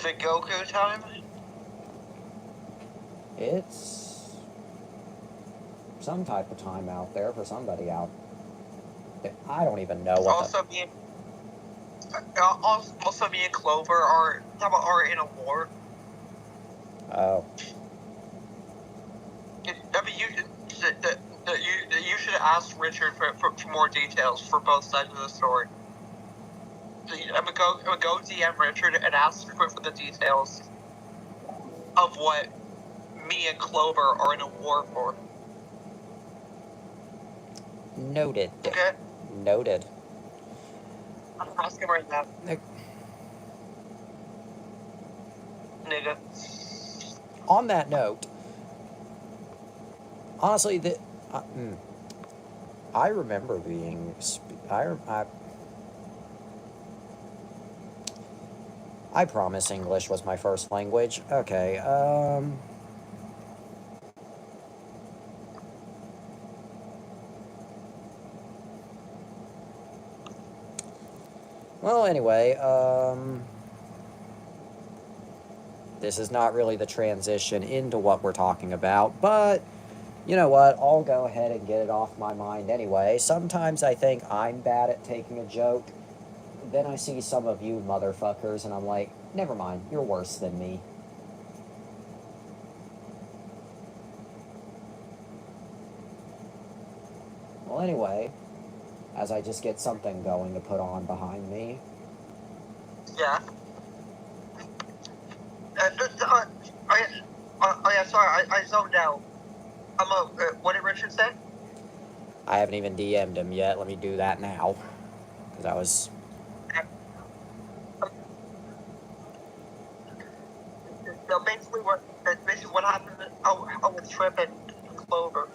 Is it Goku time? It's some type of time out there for somebody out. I don't even know what Also, me and Clover are in a war. Oh. I mean, you should ask Richard for more details for both sides of the story. I'm gonna go DM Richard and ask for the details of what me and Clover are in a war for. Noted. Okay? Noted. I'm asking right now. Nigga. On that note, honestly, I remember being... I promise English was my first language. Okay, Well, anyway, this is not really the transition into what we're talking about, but you know what? I'll go ahead and get it off my mind anyway. Sometimes I think I'm bad at taking a joke. Then I see some of you motherfuckers and I'm like, never mind, you're worse than me. Well, anyway, as I just get something going to put on behind me. Yeah. Yeah, sorry, I zoned out. What did Richard say? I haven't even DM'd him yet. Let me do that now. Because I was... So basically what happened with Trip and Clover.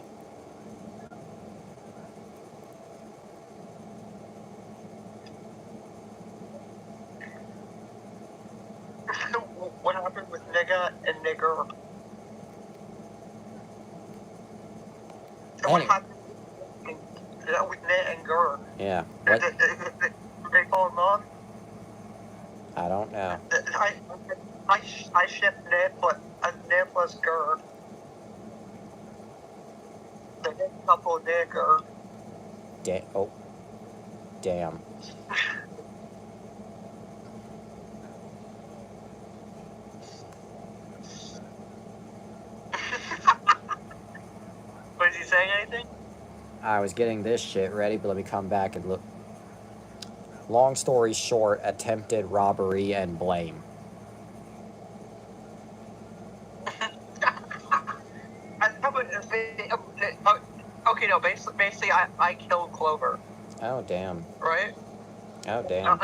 What happened with Nigga and Nigger? What happened with Nit and Gur? Yeah. What? Did they fall in love? I don't know. I shipped Nit plus Gur. The next couple Nigger. Oh. Damn. Was he saying anything? I was getting this shit ready, but let me come back and look. Long story short, attempted robbery and blame. Okay, no, basically I killed Clover. Oh, damn. Right? Oh, damn.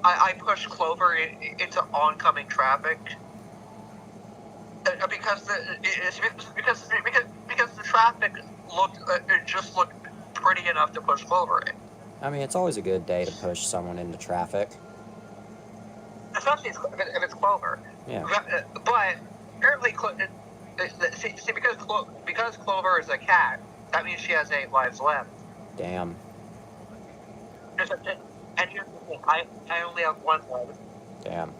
I pushed Clover into oncoming traffic. Because the traffic just looked pretty enough to push Clover in. I mean, it's always a good day to push someone into traffic. Especially if it's Clover. Yeah. But apparently, because Clover is a cat, that means she has 8 lives left. Damn. And here's the thing, I only have 1 life. Damn.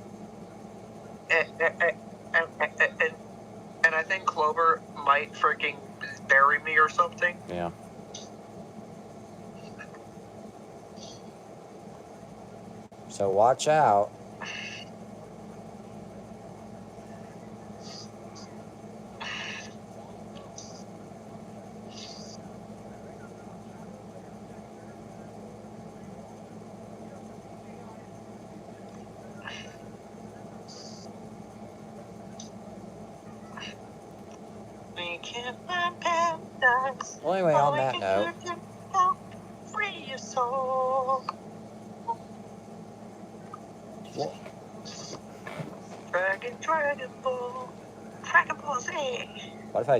And I think Clover might freaking bury me or something. Yeah. So watch out. Well, anyway, on that note, free your soul. What? Dragon Ball Z. What if I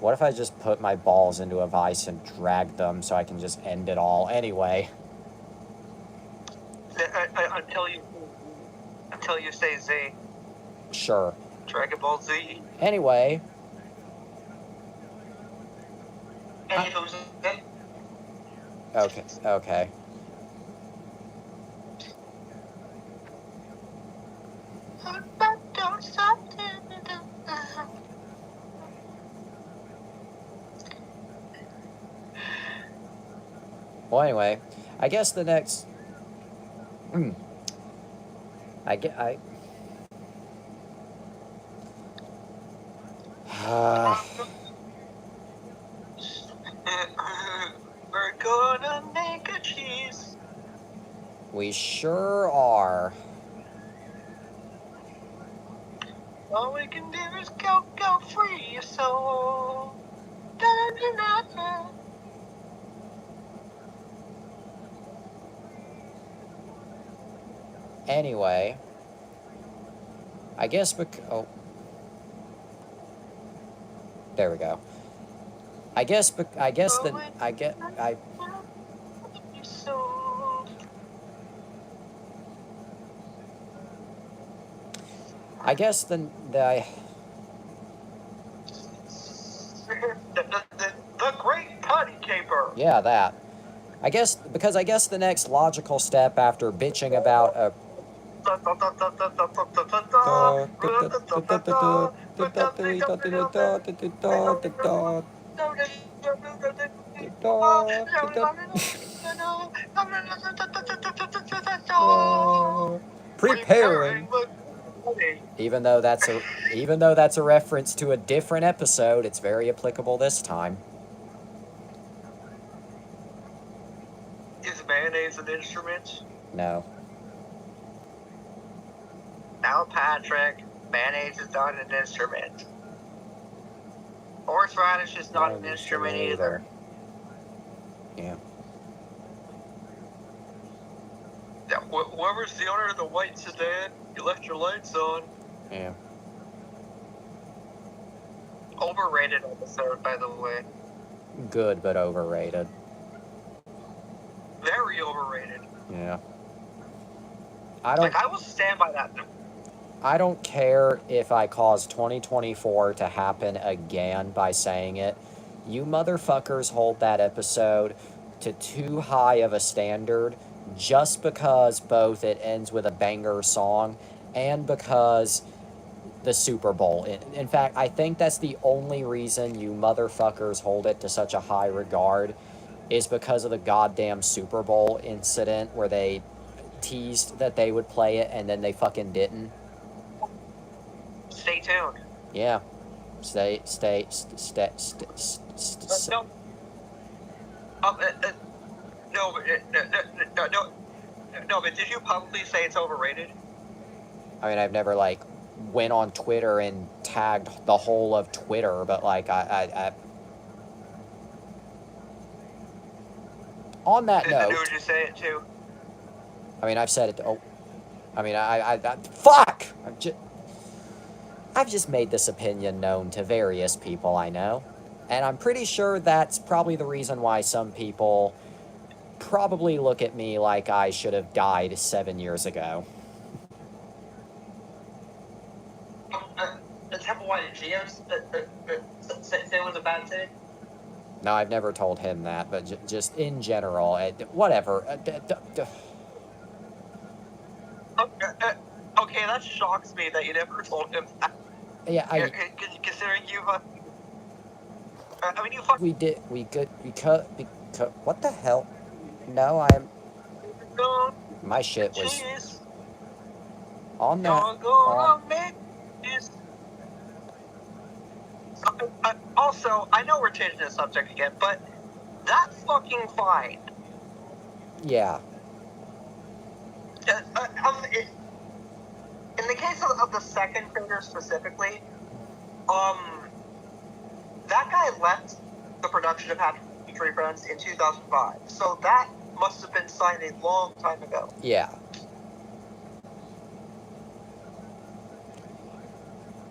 What if I just put my balls into a vice and drag them so I can just end it all? Anyway. Until you say Z. Sure. Dragon Ball Z. Anyway. Okay. Well, anyway, I guess the next. I get. We're gonna make a cheese. We sure are. All we can do is go free your soul. Da-da-da-da-da. Anyway, I guess there we go. I guess the the great potty caper. yeah, that. I guess the next logical step after bitching about a preparing, even though that's a reference to a different episode, it's very applicable this time. Is mayonnaise an instrument? No. Now, Patrick, mayonnaise is not an instrument. Horseradish is not an instrument either. Yeah. Yeah, whoever's the owner of the white sedan, you left your lights on. Yeah. Overrated episode, by the way. Good, but overrated. Very overrated. Yeah. I will stand by that. I don't care if I cause 2024 to happen again by saying it. You motherfuckers hold that episode to too high of a standard just because both it ends with a banger song and because the Super Bowl. In fact, I think that's the only reason you motherfuckers hold it to such a high regard is because of the goddamn Super Bowl incident where they teased that they would play it and then they fucking didn't. Stay tuned. Yeah. Stay. No, but did you publicly say it's overrated? I mean, I've never, went on Twitter and tagged the whole of Twitter, but, I on that note... Who did you say it to? I mean, I've said it to... fuck! I've just made this opinion known to various people I know. And I'm pretty sure that's probably the reason why some people probably look at me like I should have died 7 years ago. Tell me why did GM say it was a bad thing? No, I've never told him that, but just in general, whatever. Okay, that shocks me that you never told him that. Yeah, considering you, I mean, you what the hell? No, my shit was on that. Also, I know we're changing the subject again, but that's fucking fine. Yeah. In the case of the second finger specifically, that guy left the production of Happy Tree Friends in 2005, so that must have been signed a long time ago. Yeah.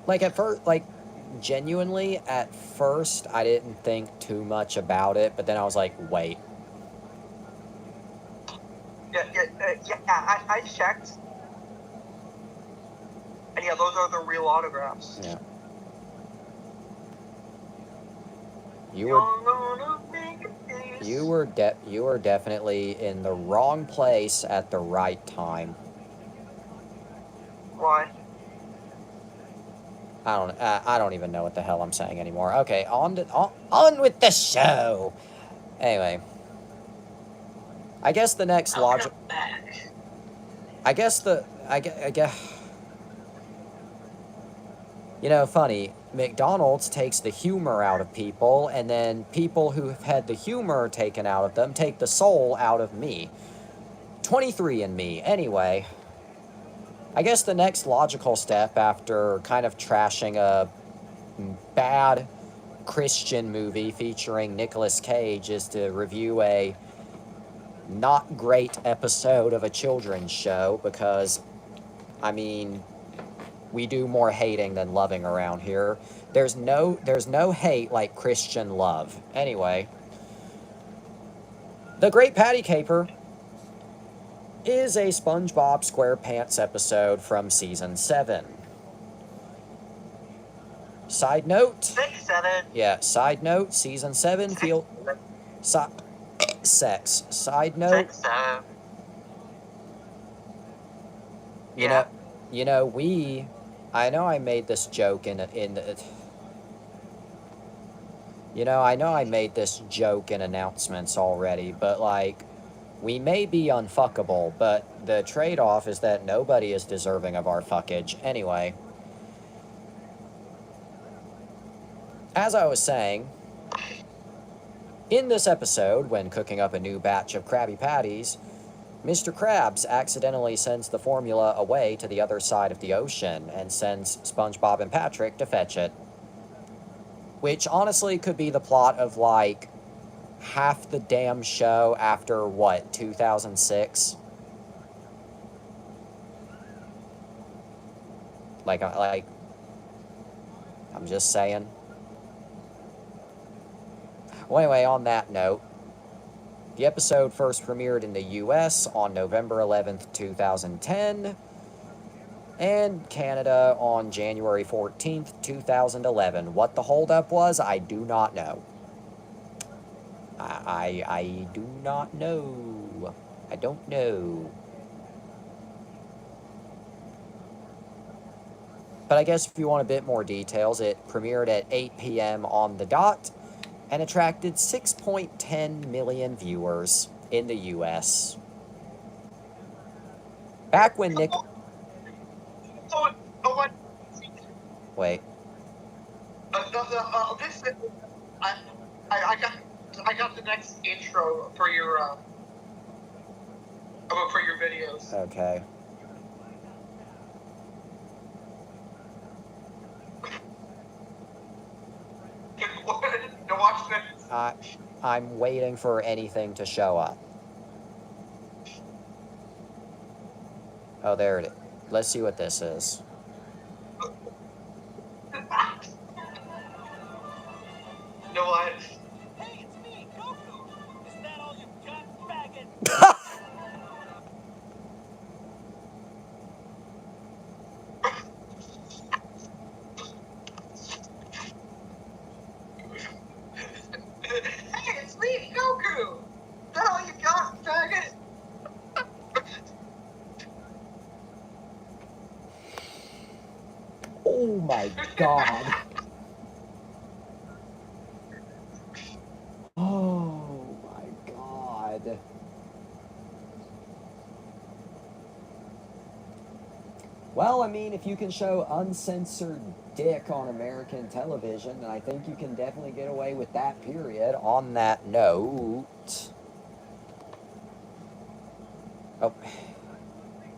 At first, genuinely, at first, I didn't think too much about it, but then I was like, wait. Yeah, I checked. And yeah, those are the real autographs. Yeah. You were definitely in the wrong place at the right time. Why? I don't even know what the hell I'm saying anymore. Okay, on with the show. Anyway. I guess the next logic. I guess the. I guess. You know, funny. McDonald's takes the humor out of people, and then people who have had the humor taken out of them take the soul out of me. 23andMe. Anyway, I guess the next logical step after kind of trashing a bad Christian movie featuring Nicolas Cage is to review a not great episode of a children's show because, I mean, we do more hating than loving around here. There's no hate like Christian love. Anyway, The Great Patty Caper is a SpongeBob SquarePants episode from season 7. Side note. 6, 7. Yeah, side note, season 7 feel sex. Side note. 6, 7. You know, I know I made this joke I know I made this joke in announcements already, but like, we may be unfuckable, but the trade-off is that nobody is deserving of our fuckage. Anyway, as I was saying, in this episode, when cooking up a new batch of Krabby Patties, Mr. Krabs accidentally sends the formula away to the other side of the ocean and sends SpongeBob and Patrick to fetch it. Which honestly could be the plot of like half the damn show after what, 2006? Like, I'm just saying. Well, anyway, on that note, the episode first premiered in the US on November 11th, 2010, and Canada on January 14th, 2011. What the holdup was, I do not know. I do not know. I don't know. But I guess if you want a bit more details, it premiered at 8 p.m. on the dot and attracted 6.10 million viewers in the US. Back when Nick... Wait. I got the next intro for your videos. Okay. To watch this. I'm waiting for anything to show up. Oh, there it is. Let's see what this is. You know what? Hey, it's me, Goku. Is that all you've got, faggot? Hey, it's me, Goku. Is that all you got, faggot? Oh my god. Oh my god. Well, I mean, if you can show uncensored dick on American television, then I think you can definitely get away with that, period. On that note... Oh.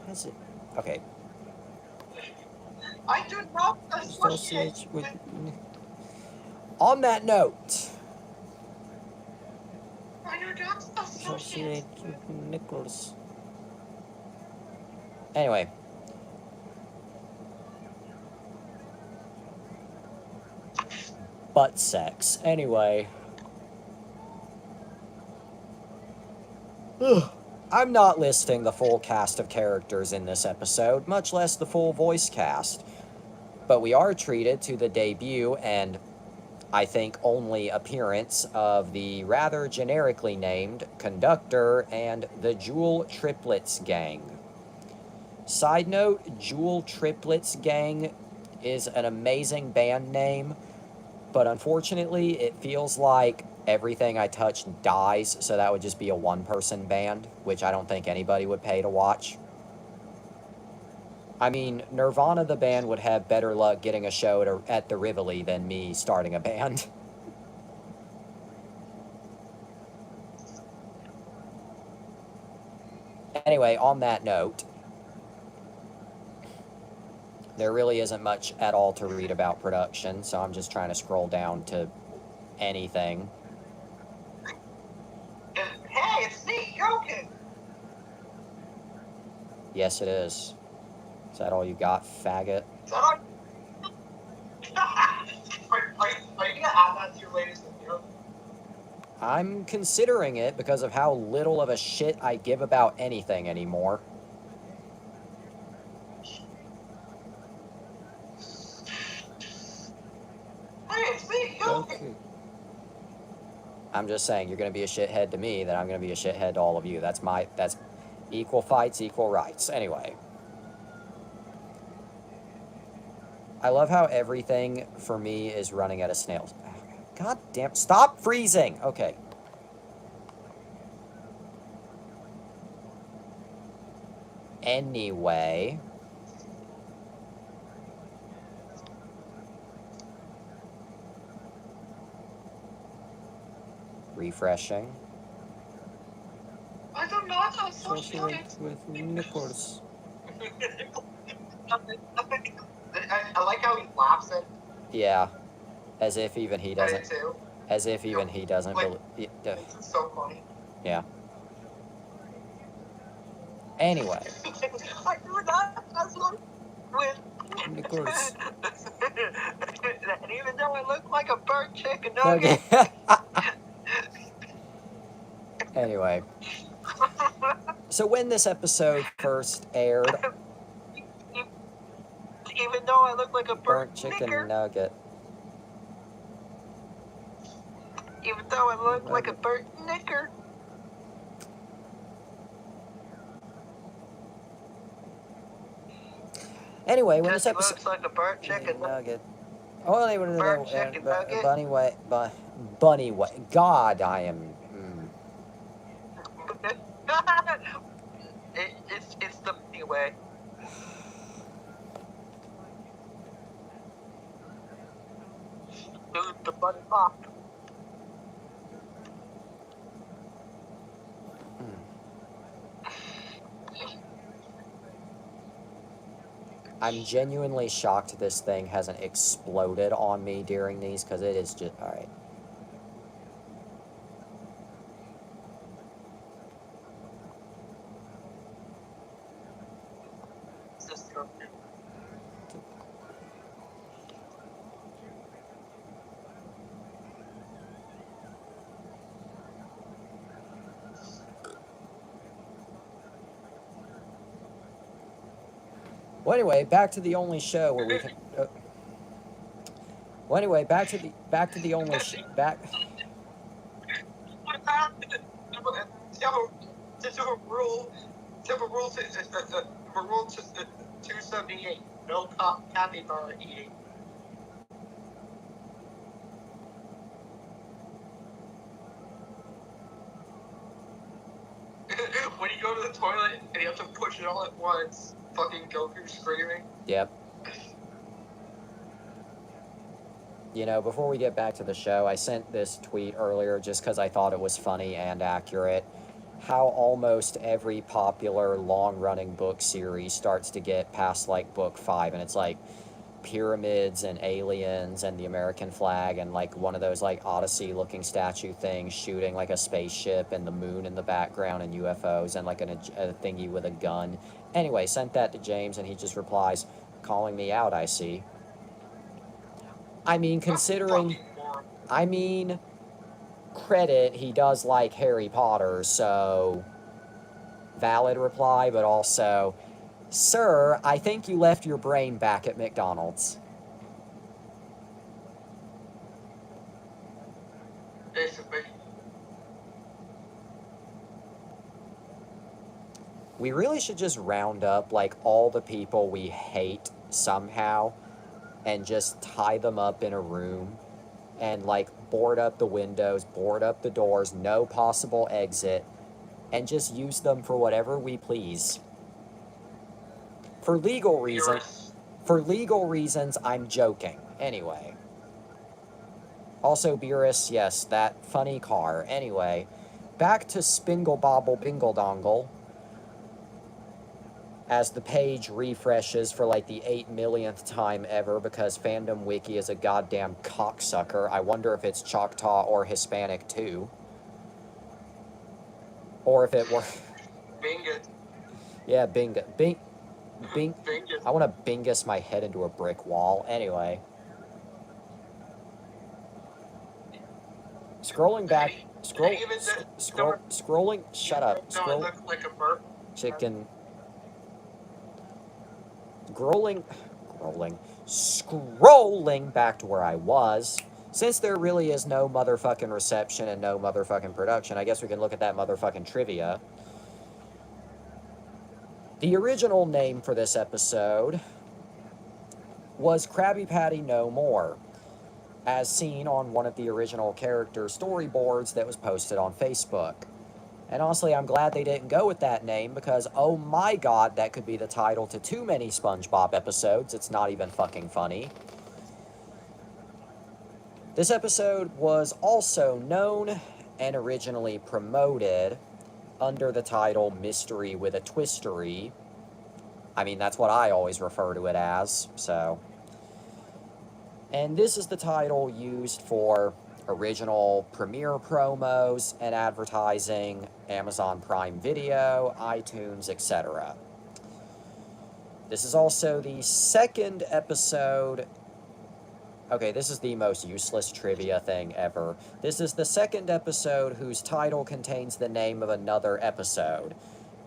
Is it? Okay. I do not associate with... On that note... I do not associate with Nicholas. Anyway. Butt sex. Anyway. I'm not listing the full cast of characters in this episode, much less the full voice cast. But we are treated to the debut and, I think, only appearance of the rather generically named Conductor and the Jewel Triplets Gang. Side note, Jewel Triplets Gang is an amazing band name, But unfortunately, it feels like everything I touch dies, so that would just be a one-person band, which I don't think anybody would pay to watch. I mean, Nirvana the band would have better luck getting a show at the Rivoli than me starting a band. Anyway, on that note, there really isn't much at all to read about production, so I'm just trying to scroll down to anything. Hey, it's me, Goku. Yes, it is. Is that all you got, faggot? Is that all? Are you gonna add that to your latest video? I'm considering it because of how little of a shit I give about anything anymore. Hey, it's me, Goku. I'm just saying, you're going to be a shithead to me, then I'm going to be a shithead to all of you. That's equal fights, equal rights. Anyway. I love how everything for me is running at a snail's. God damn, stop freezing! Okay. Anyway. Refreshing. I don't know, I'm so Socialite with nipples. I like how he laughs at Yeah. As if even he it doesn't. too. As if even he doesn't Like, believe. It's so funny. Yeah. Anyway. I do that as one with Nicholas. and even though I look like a burnt chicken Okay. nugget. Anyway. So when this episode first aired, even though I look like a burnt chicken knicker, nugget. even though I look like a burnt knicker. Anyway, when this episode looks like a burnt chicken nugget. Oh, they would burnt chicken nugget. bunny way, bunny way. God, I am. It's the bunny way. Dude, the bunny pop. I'm genuinely shocked this thing hasn't exploded on me during these, because it is just... Alright. Well, anyway, back to the only show where we can. Well, anyway, back to the only back. Rule 278. No capybara eating. When you go to the toilet and you have to push it all at once, fucking Goku screaming. Yep. You know, before we get back to the show, I sent this tweet earlier just because I thought it was funny and accurate. How almost every popular long-running book series starts to get past, like, book 5, and it's like pyramids and aliens and the American flag and, like, one of those, like, Odyssey-looking statue things shooting, like, a spaceship and the moon in the background and UFOs and, like, a thingy with a gun. Anyway, sent that to James, and he just replies, calling me out, I see. I mean, considering... I mean... credit, he does like Harry Potter, so valid reply, but also, sir, I think you left your brain back at McDonald's. Basically. We really should just round up, like, all the people we hate somehow and just tie them up in a room and like board up the windows, board up the doors, no possible exit, and just use them for whatever we please. For legal reasons, I'm joking. Anyway. Also, Beerus, yes, that funny car. Anyway, back to Spingle Bobble Bingle Dongle. As the page refreshes for like the 8 millionth time ever because Fandom Wiki is a goddamn cocksucker. I wonder if it's Choctaw or Hispanic too. Or if it were... Bingus. Yeah, Bingus. Bingus. I want to bingus my head into a brick wall. Anyway. Scrolling back... Scrolling... Shut up. No, it looks like a burp. Chicken... Scrolling back to where I was, since there really is no motherfucking reception and no motherfucking production, I guess we can look at that motherfucking trivia. The original name for this episode was Krabby Patty No More, as seen on one of the original character storyboards that was posted on Facebook. And honestly, I'm glad they didn't go with that name because, oh my god, that could be the title to too many SpongeBob episodes. It's not even fucking funny. This episode was also known and originally promoted under the title Mystery with a Twistery. I mean, that's what I always refer to it as, so. And this is the title used for original premiere promos and advertising, Amazon Prime Video, iTunes, etc. This is also the second episode... Okay, this is the most useless trivia thing ever. This is the second episode whose title contains the name of another episode,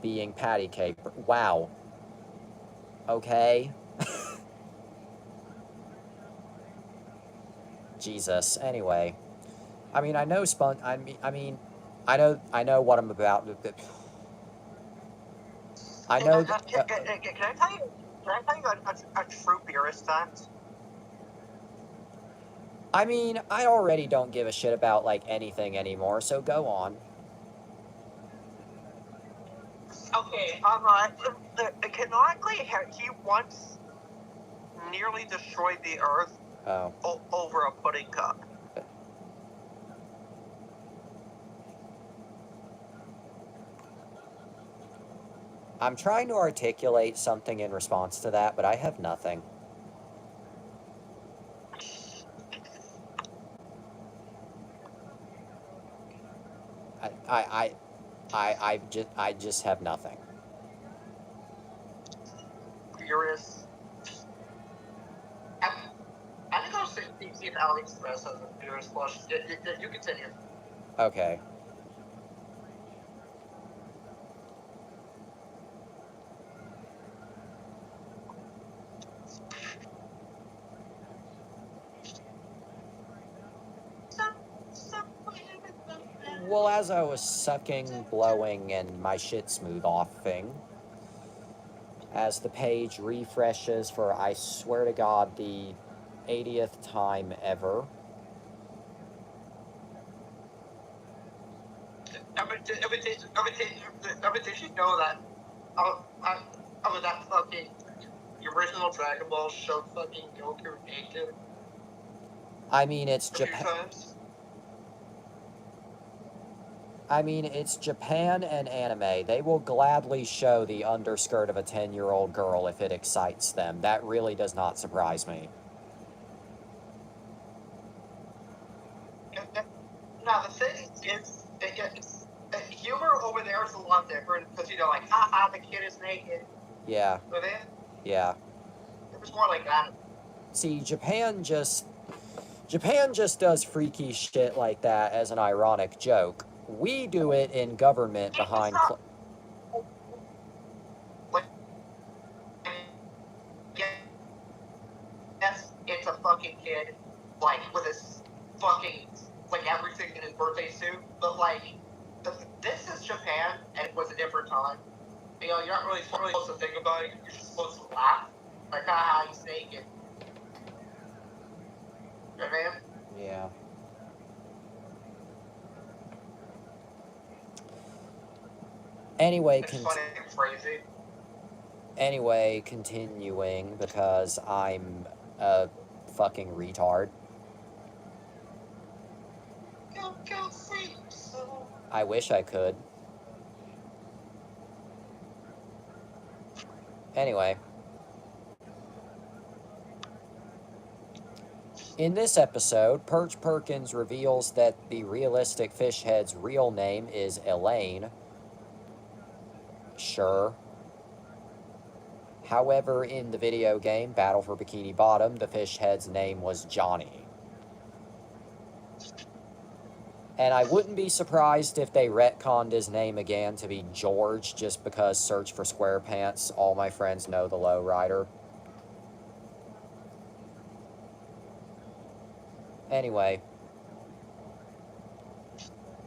being Patty Cake. Wow. Okay. Jesus. Anyway. I mean, I know I know what I'm about. I know. Can I tell you a true Beerus fact? I mean, I already don't give a shit about like anything anymore, so go on. Okay, canonically, he once nearly destroyed the Earth over a pudding cup. I'm trying to articulate something in response to that, but I have nothing. I just have nothing. Beerus. I think I'll see if AliExpress has a Beerus plush. You continue. Okay. Well, as I was sucking, blowing, and my shit smooth offing, as the page refreshes for, I swear to God, the 80th time ever. Did you know that? That fucking the original Dragon Ball showed fucking Goku naked. I mean, it's Japan. I mean, it's Japan and anime. They will gladly show the underskirt of a 10-year-old girl if it excites them. That really does not surprise me. Now, the thing is, humor over there is a lot different, because, you know, like, haha, the kid is naked. Yeah. But then, yeah. It was more like that. See, Japan just does freaky shit like that as an ironic joke. We do it in government behind... Yes, it's a fucking kid, like, with his fucking, like, everything in his birthday suit, but, like, this is Japan, and it was a different time. You know, you're not really supposed to think about it, you're just supposed to laugh. Like, haha, he's naked. You know what I mean? Yeah. Anyway, It's funny and crazy. anyway, continuing because I'm a fucking retard. Go free yourself. I wish I could. Anyway. In this episode, Perch Perkins reveals that the realistic fish head's real name is Elaine. Sure. However, in the video game Battle for Bikini Bottom, the fish head's name was Johnny. And I wouldn't be surprised if they retconned his name again to be George, just because Search for SquarePants, all my friends know the lowrider. Anyway,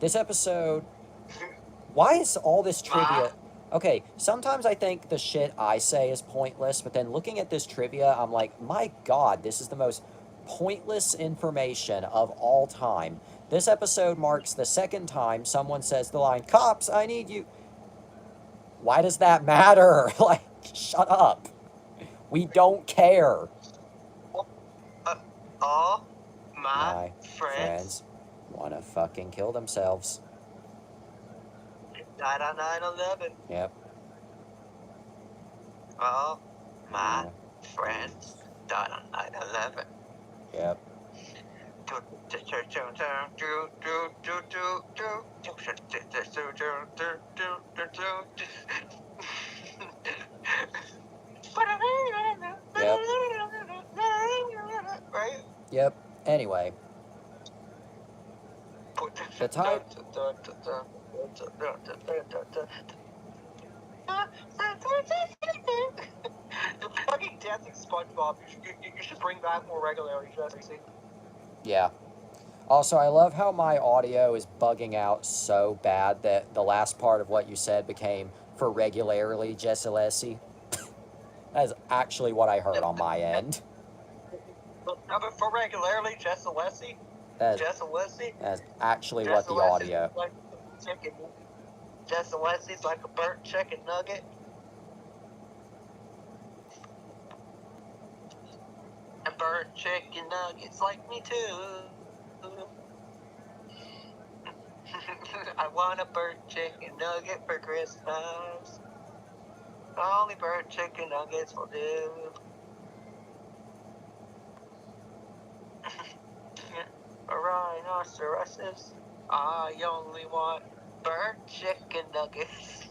this episode, why is all this trivia? Okay, sometimes I think the shit I say is pointless, but then looking at this trivia, I'm like, my God, this is the most pointless information of all time. This episode marks the second time someone says the line, "Cops, I need you." Why does that matter? Like, shut up. We don't care. All my My friends friends want to fucking kill themselves. died on 9/11. Yep. All my Yeah. friends died on 9/11. Yep. Right? Yep. Anyway, the type. The fucking dancing SpongeBob. You should bring back more regularly, Jesse. Yeah. Also, I love how my audio is bugging out so bad that the last part of what you said became "for regularly, Jessalessi." That is actually what I heard on my end. For regularly, Jessalessi. That Jessalessi. is actually what the audio. Jessalessi's like a burnt chicken nugget. And burnt chicken nuggets like me too. I want a burnt chicken nugget for Christmas. Only burnt chicken nuggets will do. Rhinoceroses. I only want burnt chicken nuggets.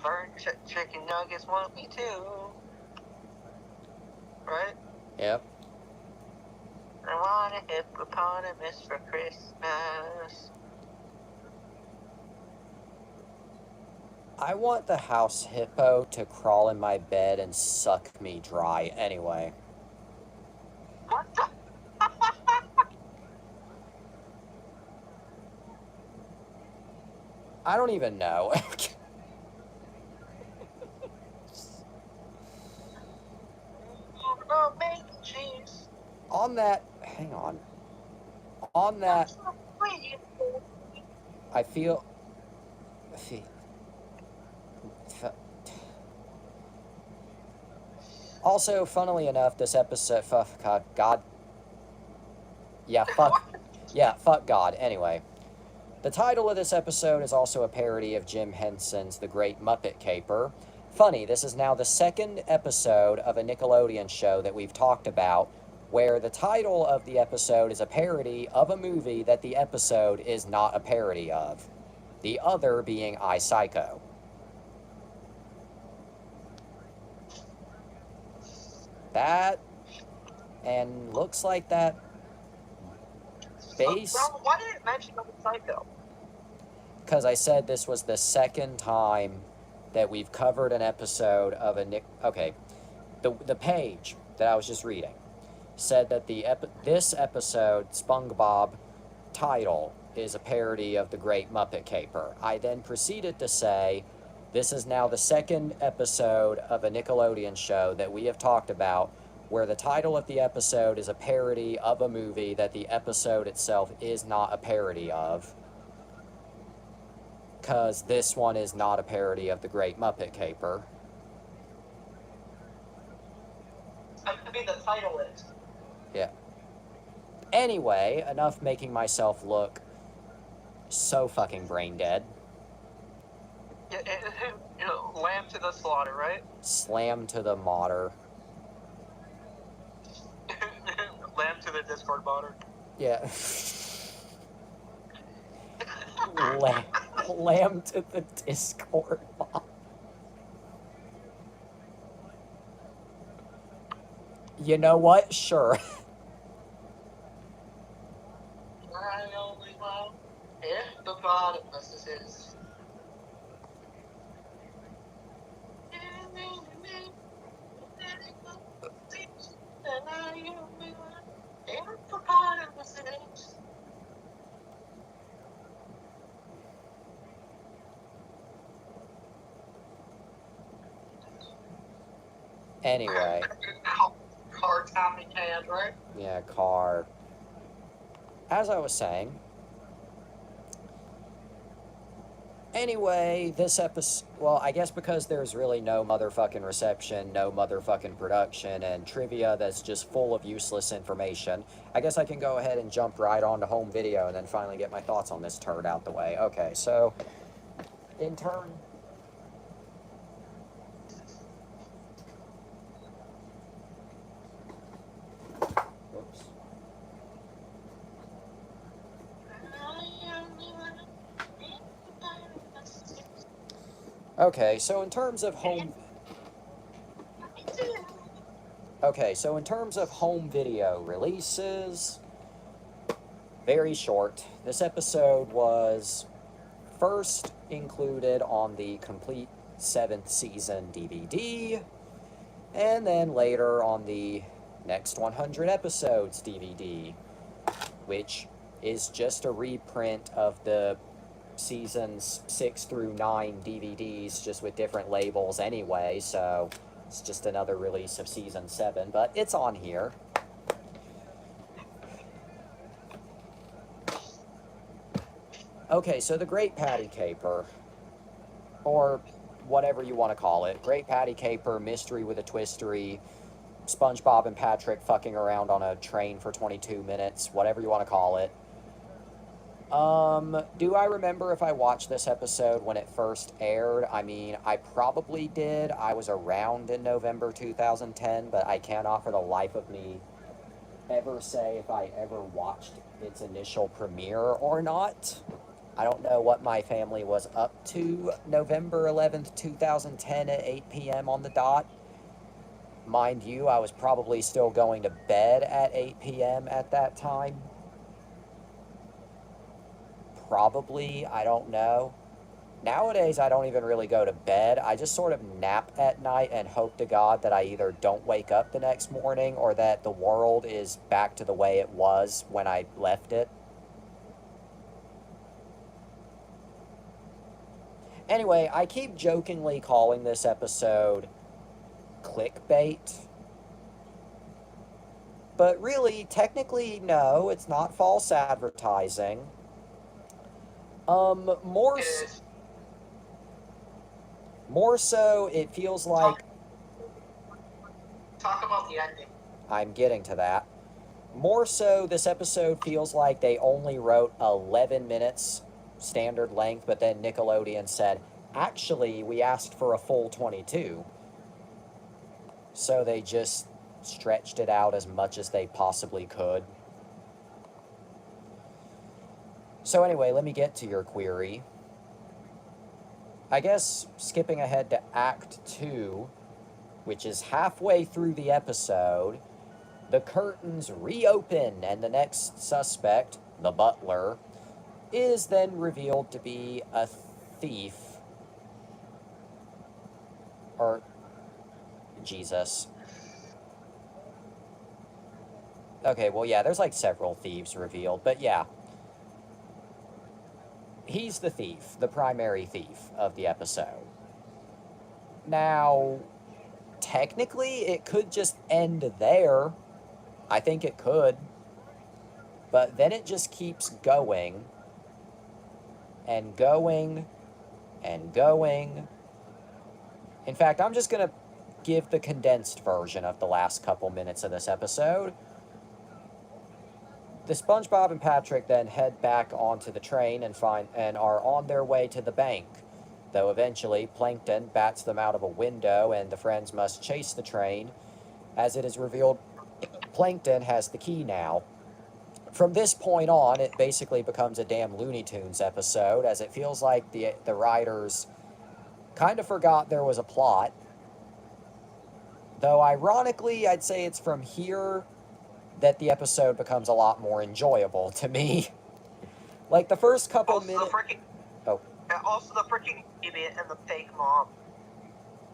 Burnt chicken nuggets want me too. Right? Yep. I want a hippopotamus for Christmas. I want the house hippo to crawl in my bed and suck me dry anyway. What the? I don't even know. Oh, mac and cheese. On that, hang on. On that, So sweet. I feel. Also, funnily enough, this episode, God. Yeah, fuck God. Anyway, the title of this episode is also a parody of Jim Henson's The Great Muppet Caper. Funny, this is now the second episode of a Nickelodeon show that we've talked about where the title of the episode is a parody of a movie that the episode is not a parody of. The other being I, Psycho. That, and looks like that base... Well, why did it mention Psycho? Because I said this was the second time that we've covered an episode of a Nick... Okay, the page that I was just reading said that this episode, SpongeBob title, is a parody of The Great Muppet Caper. I then proceeded to say, this is now the second episode of a Nickelodeon show that we have talked about where the title of the episode is a parody of a movie that the episode itself is not a parody of. because this one is not a parody of The Great Muppet Caper. I mean, the title is. Yeah. Anyway, enough making myself look so fucking brain dead. Yeah, lamb to the slaughter, right? Slam to the modder. Lamb to the Discord modder. Yeah. Lamb to the Discord modder. You know what? Sure. I only love hippopotamuses. And I only love hippopotamuses. Anyway. Car Tommy can, right? Yeah, car. As I was saying. Anyway, this episode, well, I guess because there's really no motherfucking reception, no motherfucking production, and trivia that's just full of useless information, I guess I can go ahead and jump right on to home video and then finally get my thoughts on this turd out the way. Okay, so, in turn... Oops. Okay, so in terms of home... Okay, so in terms of home video releases, very short. This episode was first included on the complete 7th season DVD, and then later on the Next 100 Episodes DVD, which is just a reprint of the seasons 6 through 9 DVDs, just with different labels anyway, so it's just another release of season 7, but it's on here. Okay, so the Great Patty Caper, or whatever you want to call it, Great Patty Caper, Mystery with a Twistery, SpongeBob and Patrick fucking around on a train for 22 minutes, whatever you want to call it. Do I remember if I watched this episode when it first aired? I mean, I probably did. I was around in November 2010, but I cannot for the life of me ever say if I ever watched its initial premiere or not. I don't know what my family was up to November 11th, 2010 at 8 p.m. on the dot. Mind you, I was probably still going to bed at 8 p.m. at that time. Probably, I don't know. Nowadays, I don't even really go to bed. I just sort of nap at night and hope to God that I either don't wake up the next morning or that the world is back to the way it was when I left it. Anyway, I keep jokingly calling this episode clickbait. But really, technically, no, it's not false advertising. More so, it feels like... Talk about the ending. I'm getting to that. More so, this episode feels like they only wrote 11 minutes, standard length, but then Nickelodeon said, actually, we asked for a full 22. So they just stretched it out as much as they possibly could. So anyway, let me get to your query. I guess skipping ahead to Act 2, which is halfway through the episode, the curtains reopen and the next suspect, the butler, is then revealed to be a thief. Or, Jesus. Okay, well, yeah, there's like several thieves revealed, but yeah. He's the thief, the primary thief of the episode. Now, technically, it could just end there. I think it could. But then it just keeps going and going and going. In fact, I'm just going to give the condensed version of the last couple minutes of this episode. The SpongeBob and Patrick then head back onto the train and are on their way to the bank. Though eventually, Plankton bats them out of a window and the friends must chase the train. As it is revealed, Plankton has the key now. From this point on, it basically becomes a damn Looney Tunes episode, as it feels like the writers kind of forgot there was a plot. Though ironically, I'd say it's from here that the episode becomes a lot more enjoyable to me. Like the first couple Also minutes. Also the freaking idiot and the fake mom.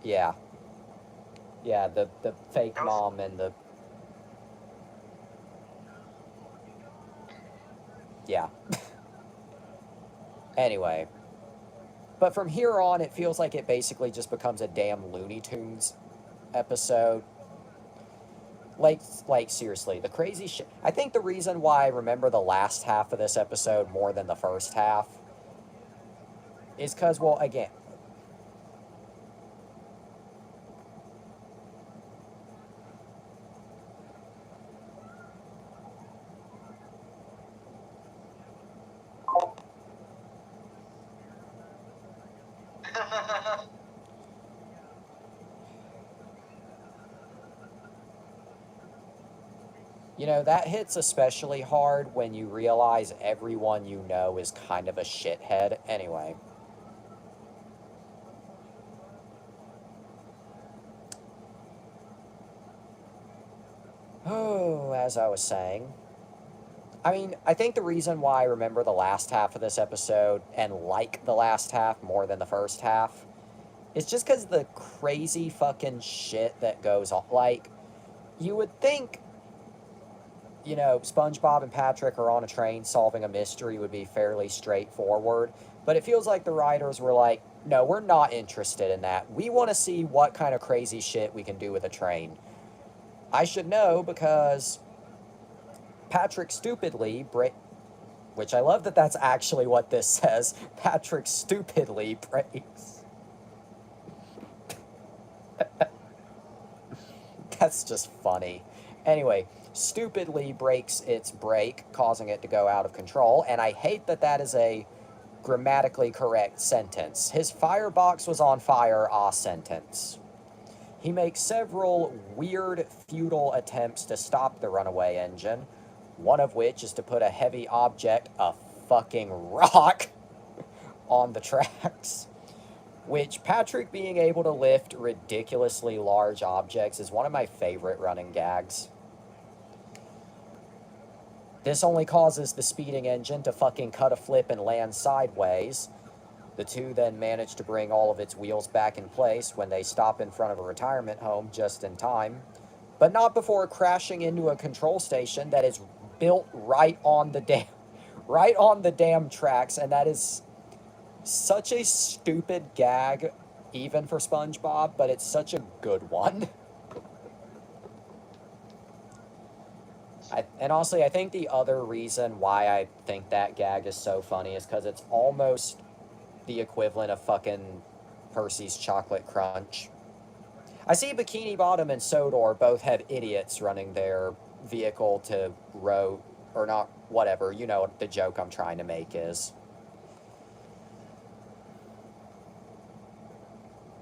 Yeah. Yeah, the fake mom and the. Yeah. Anyway. But from here on, it feels like it basically just becomes a damn Looney Tunes episode. Like seriously, the crazy shit. I think the reason why I remember the last half of this episode more than the first half is because, well, again, you know, that hits especially hard when you realize everyone you know is kind of a shithead anyway. Oh, as I was saying. I mean, I think the reason why I remember the last half of this episode and like the last half more than the first half is just because the crazy fucking shit that goes on. Like, you would think, you know, SpongeBob and Patrick are on a train solving a mystery would be fairly straightforward, but it feels like the writers were like, no, we're not interested in that. We want to see what kind of crazy shit we can do with a train. I should know because Patrick stupidly which I love that that's actually what this says. Patrick stupidly breaks. That's just funny. Anyway, stupidly breaks its brake, causing it to go out of control, and I hate that that is a grammatically correct sentence. His firebox was on fire, sentence. He makes several weird, futile attempts to stop the runaway engine, one of which is to put a heavy object, a fucking rock, on the tracks. Which, Patrick being able to lift ridiculously large objects is one of my favorite running gags. This only causes the speeding engine to fucking cut a flip and land sideways. The two then manage to bring all of its wheels back in place when they stop in front of a retirement home just in time, but not before crashing into a control station that is built right on the damn tracks, and that is such a stupid gag, even for SpongeBob, but it's such a good one. And honestly, I think the other reason why I think that gag is so funny is because it's almost the equivalent of fucking Percy's Chocolate Crunch. I see Bikini Bottom and Sodor both have idiots running their vehicle to row, or not, whatever, you know what the joke I'm trying to make is.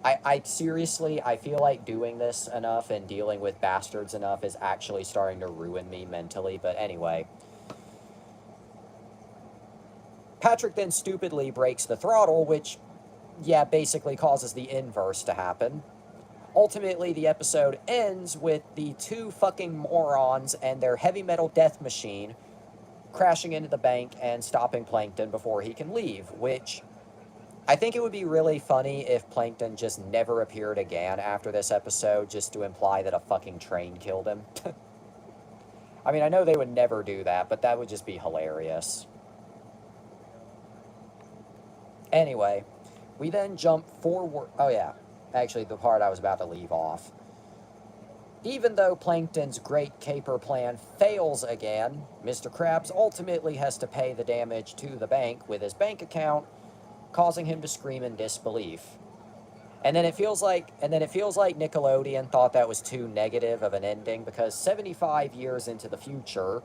I seriously, I feel like doing this enough and dealing with bastards enough is actually starting to ruin me mentally, but anyway. Patrick then stupidly breaks the throttle, which, yeah, basically causes the inverse to happen. Ultimately, the episode ends with the two fucking morons and their heavy metal death machine crashing into the bank and stopping Plankton before he can leave, which I think it would be really funny if Plankton just never appeared again after this episode, just to imply that a fucking train killed him. I mean, I know they would never do that, but that would just be hilarious. Anyway, we then jump forward. Oh yeah, actually the part I was about to leave off. Even though Plankton's great caper plan fails again, Mr. Krabs ultimately has to pay the damage to the bank with his bank account, causing him to scream in disbelief. And then it feels like Nickelodeon thought that was too negative of an ending because 75 years into the future,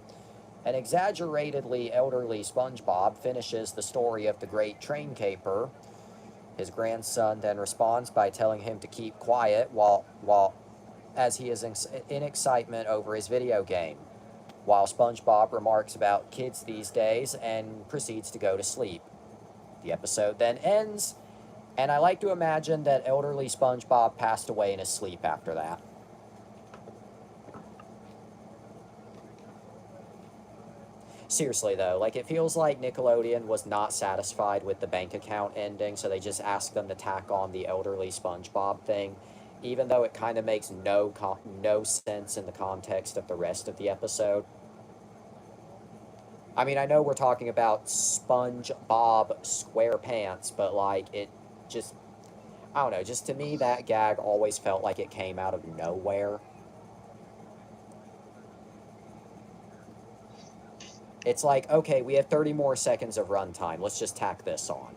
an exaggeratedly elderly SpongeBob finishes the story of the great train caper. His grandson then responds by telling him to keep quiet while as he is in excitement over his video game, while SpongeBob remarks about kids these days and proceeds to go to sleep. The episode then ends, and I like to imagine that elderly SpongeBob passed away in his sleep after that. Seriously though, like it feels like Nickelodeon was not satisfied with the bank account ending, so they just asked them to tack on the elderly SpongeBob thing, even though it kind of makes no sense in the context of the rest of the episode. I mean, I know we're talking about SpongeBob SquarePants, but like it just, I don't know, just to me that gag always felt like it came out of nowhere. It's like, okay, we have 30 more seconds of runtime. Let's just tack this on.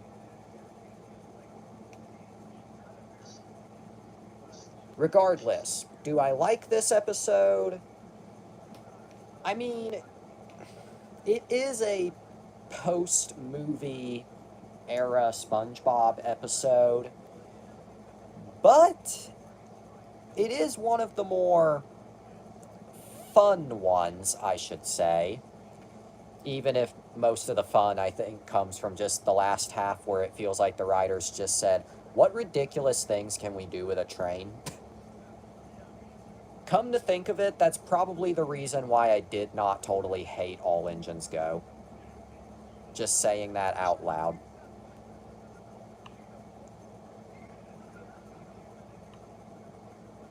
Regardless, do I like this episode? I mean, it is a post-movie era SpongeBob episode, but it is one of the more fun ones, I should say. Even if most of the fun, I think, comes from just the last half where it feels like the writers just said, what ridiculous things can we do with a train? Come to think of it, that's probably the reason why I did not totally hate All Engines Go. Just saying that out loud.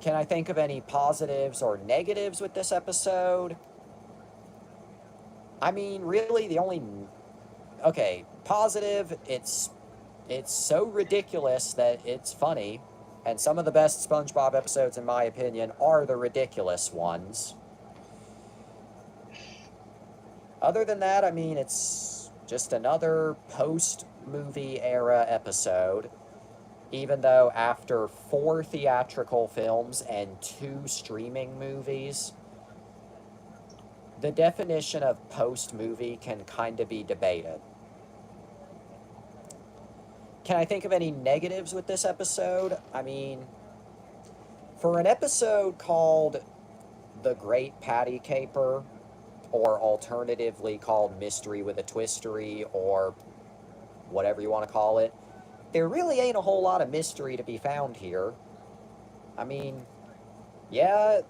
Can I think of any positives or negatives with this episode? I mean, really, the only... Okay, positive, it's so ridiculous that it's funny, and some of the best SpongeBob episodes, in my opinion, are the ridiculous ones. Other than that, I mean, it's just another post-movie era episode, even though after 4 theatrical films and 2 streaming movies, the definition of post-movie can kind of be debated. Can I think of any negatives with this episode? I mean, for an episode called The Great Patty Caper, or alternatively called Mystery with a Twistery, or whatever you want to call it, there really ain't a whole lot of mystery to be found here. I mean, yeah,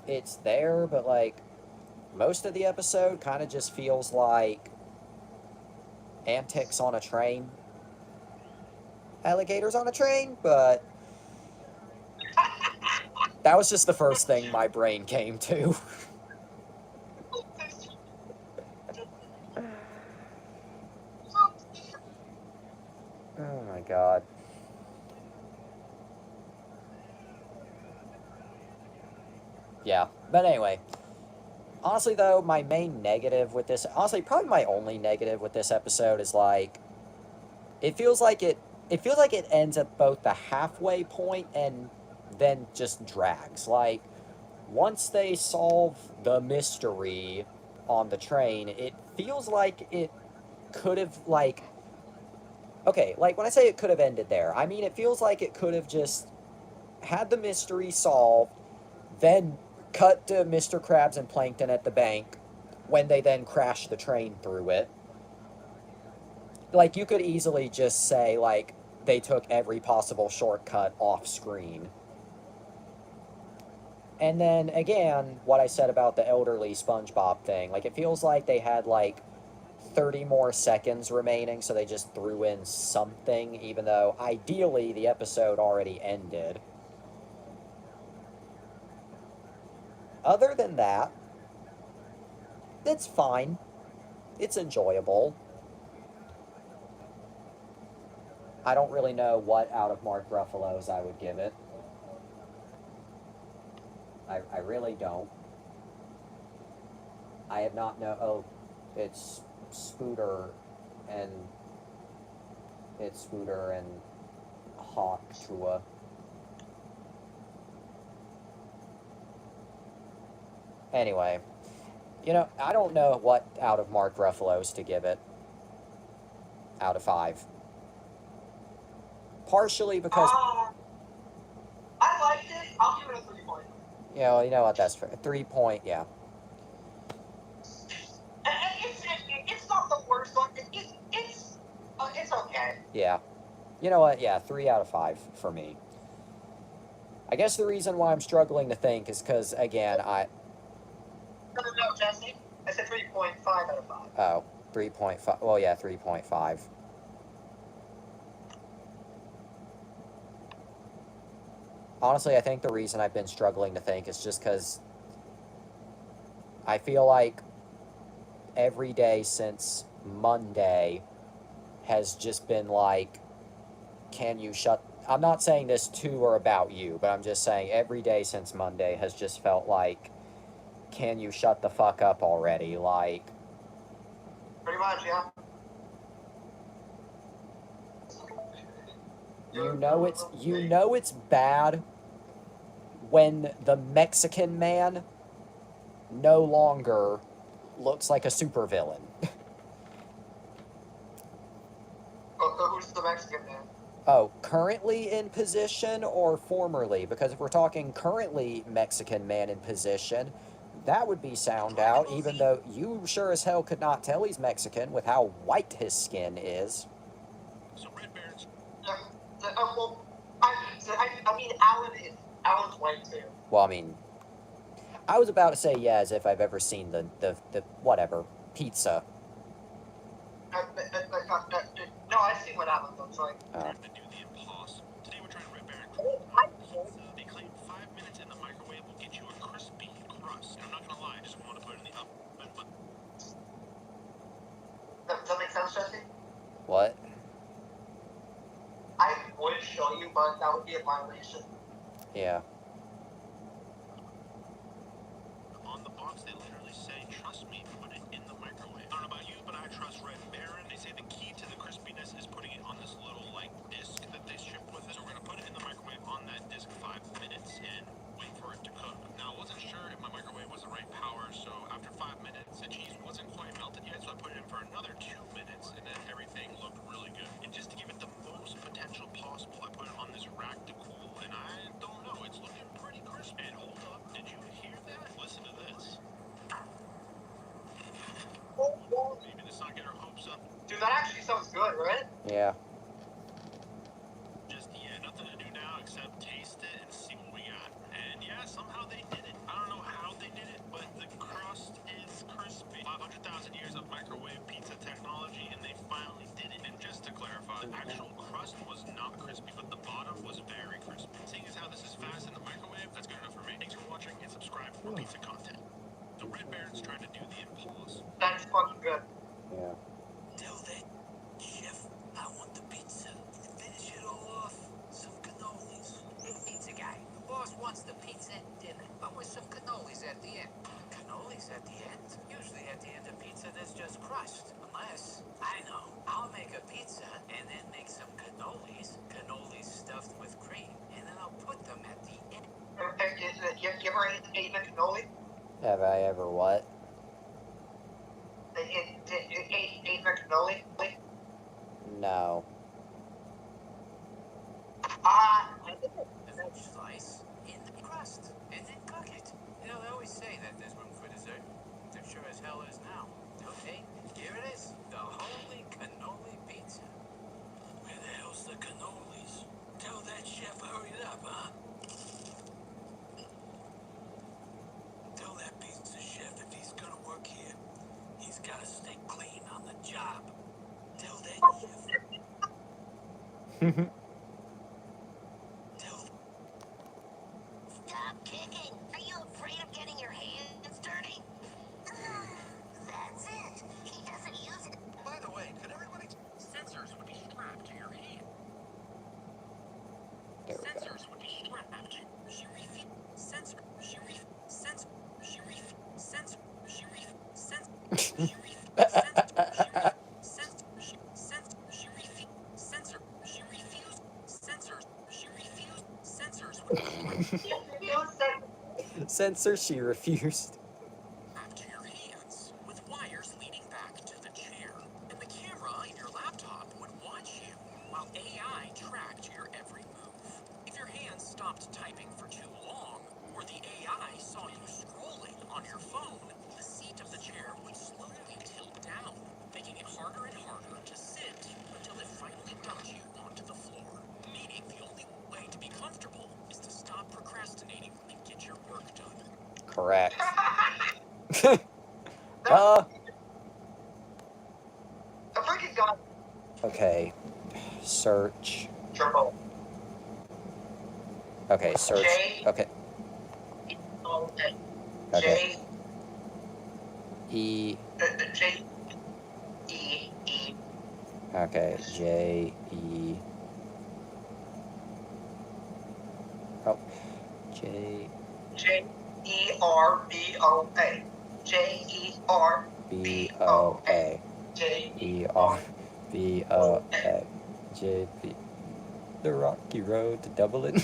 it's there, but like, most of the episode kind of just feels like antics on a train. Alligators on a train, but that was just the first thing my brain came to. Oh my god. Yeah, but anyway. Honestly, though, my main negative with this... Honestly, probably my only negative with this episode is, like... It feels like it ends at both the halfway point and then just drags. Like, once they solve the mystery on the train, it feels like it could have, like... Okay, like, when I say it could have ended there, I mean, it feels like it could have just had the mystery solved, then cut to Mr. Krabs and Plankton at the bank when they then crash the train through it. Like, you could easily just say, like, they took every possible shortcut off screen. And then, again, what I said about the elderly SpongeBob thing, like, it feels like they had, like, 30 more seconds remaining, so they just threw in something, even though, ideally, the episode already ended. Other than that, it's fine. It's enjoyable. I don't really know what out of Mark Ruffalo's I would give it. I really don't. I have not know. Oh, it's Scooter and it's Scooter and Hawk Chua. Anyway, I don't know what out of Mark Ruffalo's to give it out of 5. Partially because, I liked it. I'll give it a 3 point. you know what, that's fair. 3 point, yeah. It's not the worst one. It's okay. Yeah. You know what, yeah, 3 out of 5 for me. I guess the reason why I'm struggling to think is because, again, No, Jesse. I said 3.5 out of 5. Oh, 3.5. Well, yeah, 3.5. Honestly, I think the reason I've been struggling to think is just because I feel like every day since Monday has just been like, can you shut... I'm not saying this to or about you, but I'm just saying every day since Monday has just felt like, can you shut the fuck up already? Like... Pretty much, yeah. You know it's bad when the Mexican man no longer looks like a supervillain. Who's the Mexican man? Oh, currently in position or formerly? Because if we're talking currently Mexican man in position, that would be sound out, even though you sure as hell could not tell he's Mexican with how white his skin is. So Red Baron's Well, I mean, Alan's white too. Well, I mean, I was about to say yeah, as if I've ever seen the whatever, pizza. No, I've seen what Alan looks like. trying to do the impossible. Today we're trying to Red Baron pizza. They claim 5 minutes in the microwave will get you a crispy crust. And I'm not gonna lie, I just want to put it in the oven, but Does that make sense, Jesse? What? I would show you, but that would be a violation. Yeah. on the box they literally say, trust me, put it in the microwave. I don't know about you, but I trust Red Baron. They say the key to the crispiness is putting it on this little, like, disc that they ship with it. So we're gonna put it in the microwave on that disc 5 minutes and wait for it to cook. Now, I wasn't sure if my microwave was the right power, so after 5 minutes, the cheese wasn't quite melted yet, so I put it in for another 2 minutes, and then everything looked really good. And just to give it the most potential possible, I put it on this rack to cool, and I don't know, it's looking pretty crispy. And hold up, did you hear that? Listen to this. Maybe let's not get our hopes up. Dude, that actually sounds good, right? Yeah. Just, nothing to do now except taste it and see what we got. And yeah, somehow they did it. I don't know how they did it, but the crust is crispy. 500,000 years of microwave pizza technology, and they finally did it. And just to clarify, the actual crust was not crispy, but the bottom was very crispy. Seeing as how this is fast in the microwave, that's good enough for me. Thanks for watching, and subscribe for more pizza content. So Red Baron's trying to do the impulse. That's fucking good. Yeah. Tell that chef I want the pizza. Finish it all off. Some cannolis. Hey, pizza guy. The boss wants the pizza and dinner, but with some cannolis at the end. Cannolis at the end? Usually at the end of pizza, there's just crust. Unless, I know, I'll make a pizza and then make some cannolis. Cannolis stuffed with cream, and then I'll put them at the end. You ever ate a cannoli? Have I ever what? Ate a cannoli? No. A veg slice in the crust, and then cook it. You know, they always say that there's room for dessert. There sure as hell is now. Okay, here it is. The holy cannoli pizza. Where the hell's the cannolis? Tell that chef hurry it up, huh? Tell that pizza chef if he's gonna work here, he's gotta stay clean on the job. Tell that chef. Tell. Stop kicking! Are you afraid of getting your hands dirty? That's it. He doesn't use it. By the way, could everybody... Sensors would be strapped to your hand. There we go. Sensors would be strapped. Sharif. Sensor. Sharif. Sensor. Sharif. Sensor. Sharif. Sensor. Sharif. Sensor. Sharif. Sensor. Sensor. Sharif. Sensor. sensor, she refused. Strapped to your hands with wires leading back to the chair. And the camera in your laptop would watch you while AI tracked your every move. If your hands stopped typing for too long, or the AI saw you scrolling on your phone, the seat of the chair would slowly tilt down, making it harder and harder to sit until it finally dumped you onto the floor. Meaning the only way to be comfortable is to stop procrastinating and get your work done. Correct. I freaking got Okay. Search. Turbo. Okay, search. J. Okay. Okay. Okay. J. E. J. E. E. Okay. J. E. Oh. J. J. E. R. B. O. A. J. E. R. B. O. A. J. E. R. B. O. A. J. B. The rocky road to Dublin.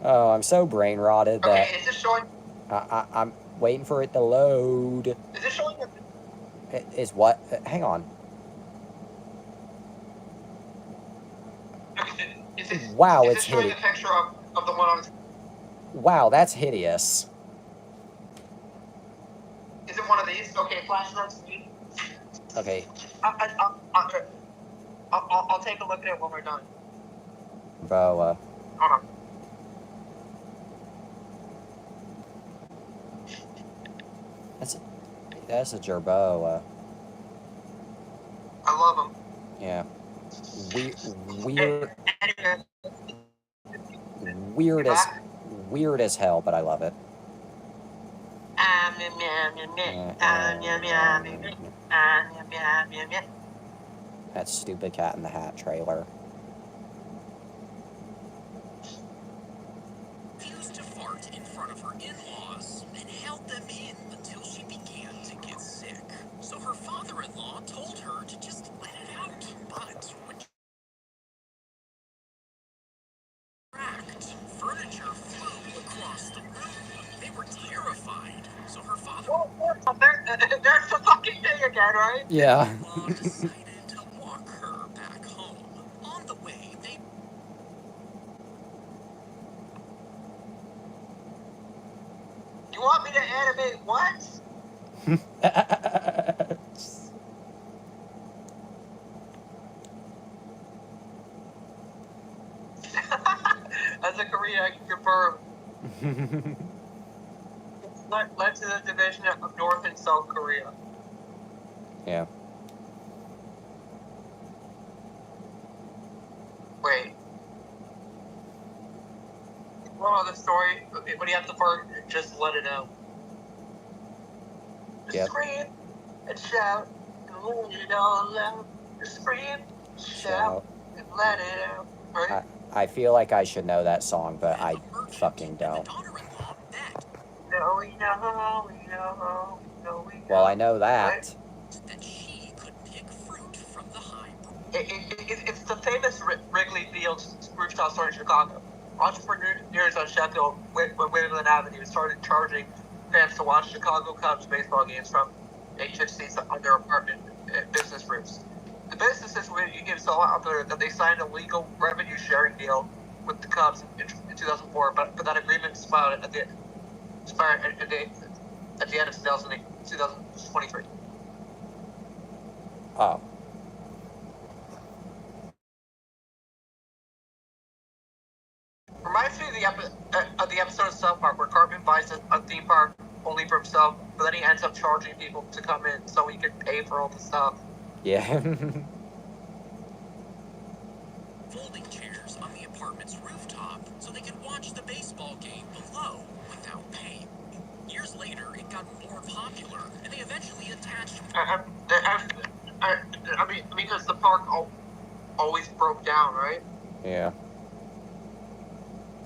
Oh, I'm so brain rotted that Okay, is this showing? I'm waiting for it to load. Is this showing? It is what? Hang on. Is this, Wow, is it's this showing hitting. a picture of the one on? Wow, that's hideous. Is it one of these? Okay, flash that screen. Okay, I'll take a look at it when we're done. Boa. Hold on. That's a Jerboa. I love them. Yeah. Anyway, Weird as hell, but I love it. That stupid Cat in the Hat trailer. Refused to fart in front of her in-laws and held them in until she began to get sick. So her father-in-law told her to just let it out. But when cracked, furniture flew across the room. They were terrified. So her father there's the fucking thing again, right? Yeah. decided to walk her back home. On the way, they You want me to animate what? As a Korea, I can confirm. Led to the division of North and South Korea. Yeah. Wait. Well, the story, when you have to fart, just let it out. Just Yep. scream and shout and let it all out. Just scream, shout, and let it out. Right? I feel like I should know that song, but I the merchant fucking and the don't. daughter-in-law met. No, we know, we know, no, we know. Well, I know that. That she could pick fruit from the high It's the famous Wrigley Field rooftop store in Chicago. Entrepreneurs on Sheffield, Waverland Avenue, started charging fans to watch Chicago Cubs baseball games from HFCs on their apartment business roofs. The businesses were getting so popular that they signed a legal revenue sharing deal with the Cubs in 2004, but that agreement expired at the end of 2023. Oh. Reminds me of the episode of South Park where Cartman buys a theme park only for himself, but then he ends up charging people to come in so he can pay for all the stuff. Yeah. folding chairs on the apartment's rooftop so they could watch the baseball game below without paying. Years later, it got more popular, and they eventually attached I mean, because the park always broke down, right? Yeah.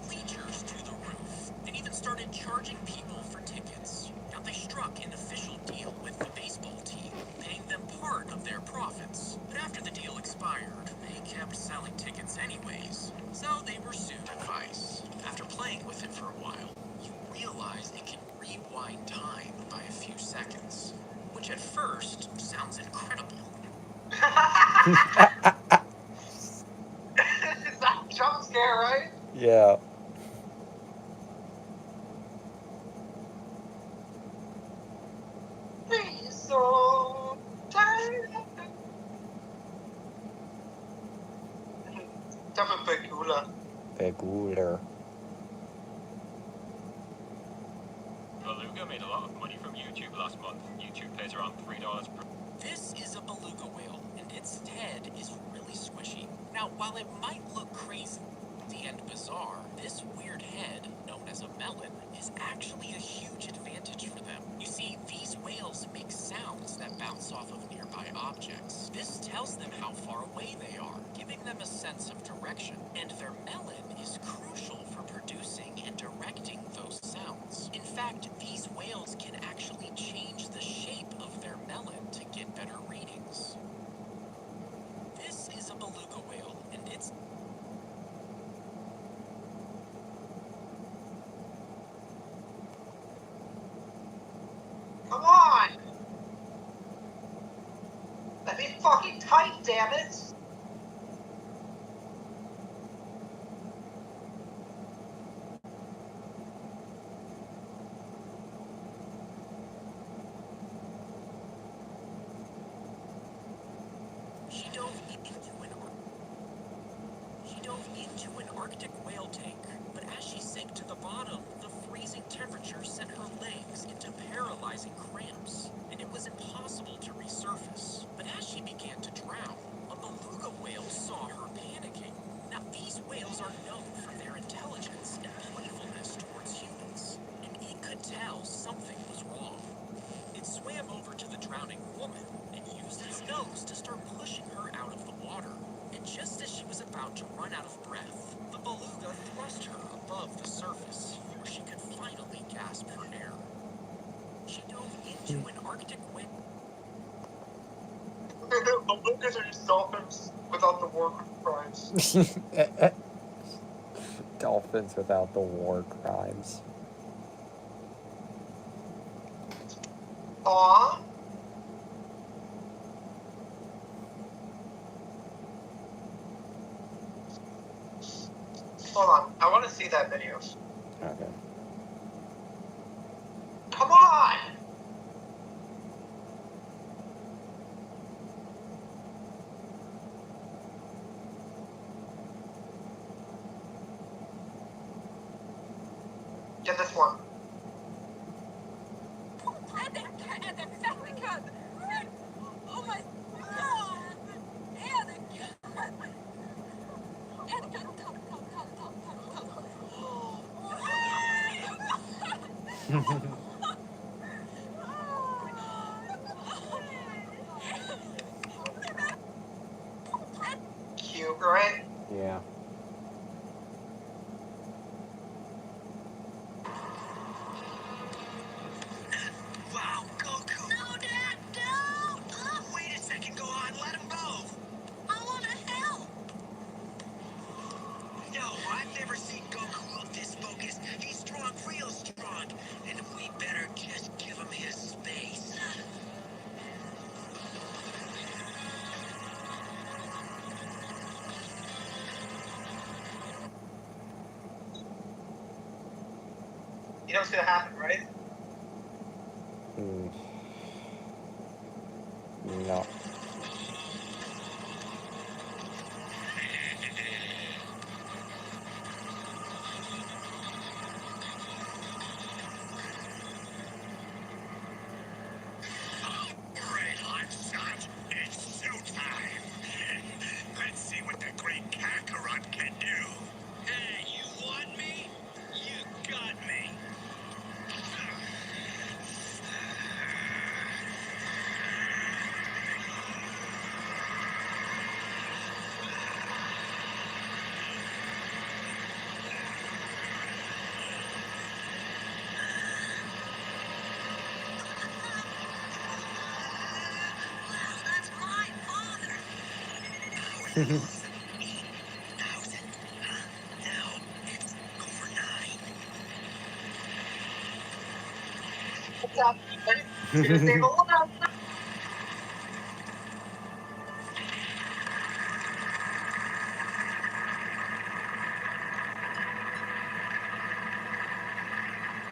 bleachers to the roof, and even started charging people for tickets. Now they struck an official deal with the baseball team, paying them part of their profits. But after the deal expired, they kept selling tickets anyways, so they were sued twice. playing with it for a while, you realize it can rewind time by a few seconds, which at first sounds incredible. It's that jump scare, right? Yeah. Please, so tired. Definitely Pegula. Pegular. Beluga made a lot of money from YouTube last month. YouTube pays around $3 per. This is a beluga whale, and its head is really squishy. Now, while it might look crazy and bizarre, this weird head, known as a melon, is actually a huge advantage for them. You see, these whales make sounds that bounce off of nearby objects. This tells them how far away they are, giving them a sense of direction. And their melon is crucial for producing and directing those sounds. In fact, these whales can actually change the shape of their melon to get better readings. This is a beluga whale, and it's Come on! Let me fucking tight, damn it! She dove into an Arctic whale tank, but as she sank to the bottom, the freezing temperature sent her legs into paralyzing cramps, and it was impossible to resurface. But as she began to drown, a beluga whale saw her panicking. Now, these whales are known for their intelligence and playfulness towards humans, and it could tell something was wrong. It swam over to the drowning woman and used its nose to start pushing her out of the water. And just as she was about to run out of breath, the beluga thrust her above the surface, where she could finally gasp for air. She dove into an Arctic wind. Belugas are just dolphins without the war crimes. Dolphins without the war crimes. Aww. Hold on, I want to see that video. Okay. Come on! Get this one. Cute, right? Yeah. Wow, Goku! No, Dad, don't! Wait a second, Gohan, let him go! I want to help! No, I've never seen Goku look this focused. He's strong, real strong. And we better just give him his space. You know what's gonna happen, right? Mm. No. Red hot shot. It's showtime. Let's see what the great Kakarot can do. Hey, you want me? You got me. That's my father! 8,000. Now it's over 9. Tuesday, hold on.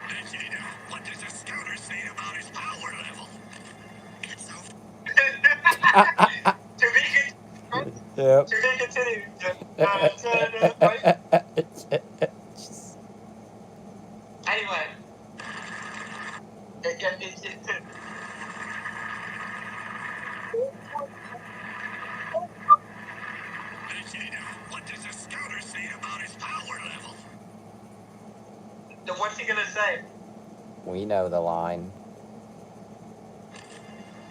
Vegeta, what does the scouter say about his power level? It's so To be continued. Yep. To be continued. Anyway. Vegeta, what does the scouter say about his power level? Then what's he gonna say? We know the line.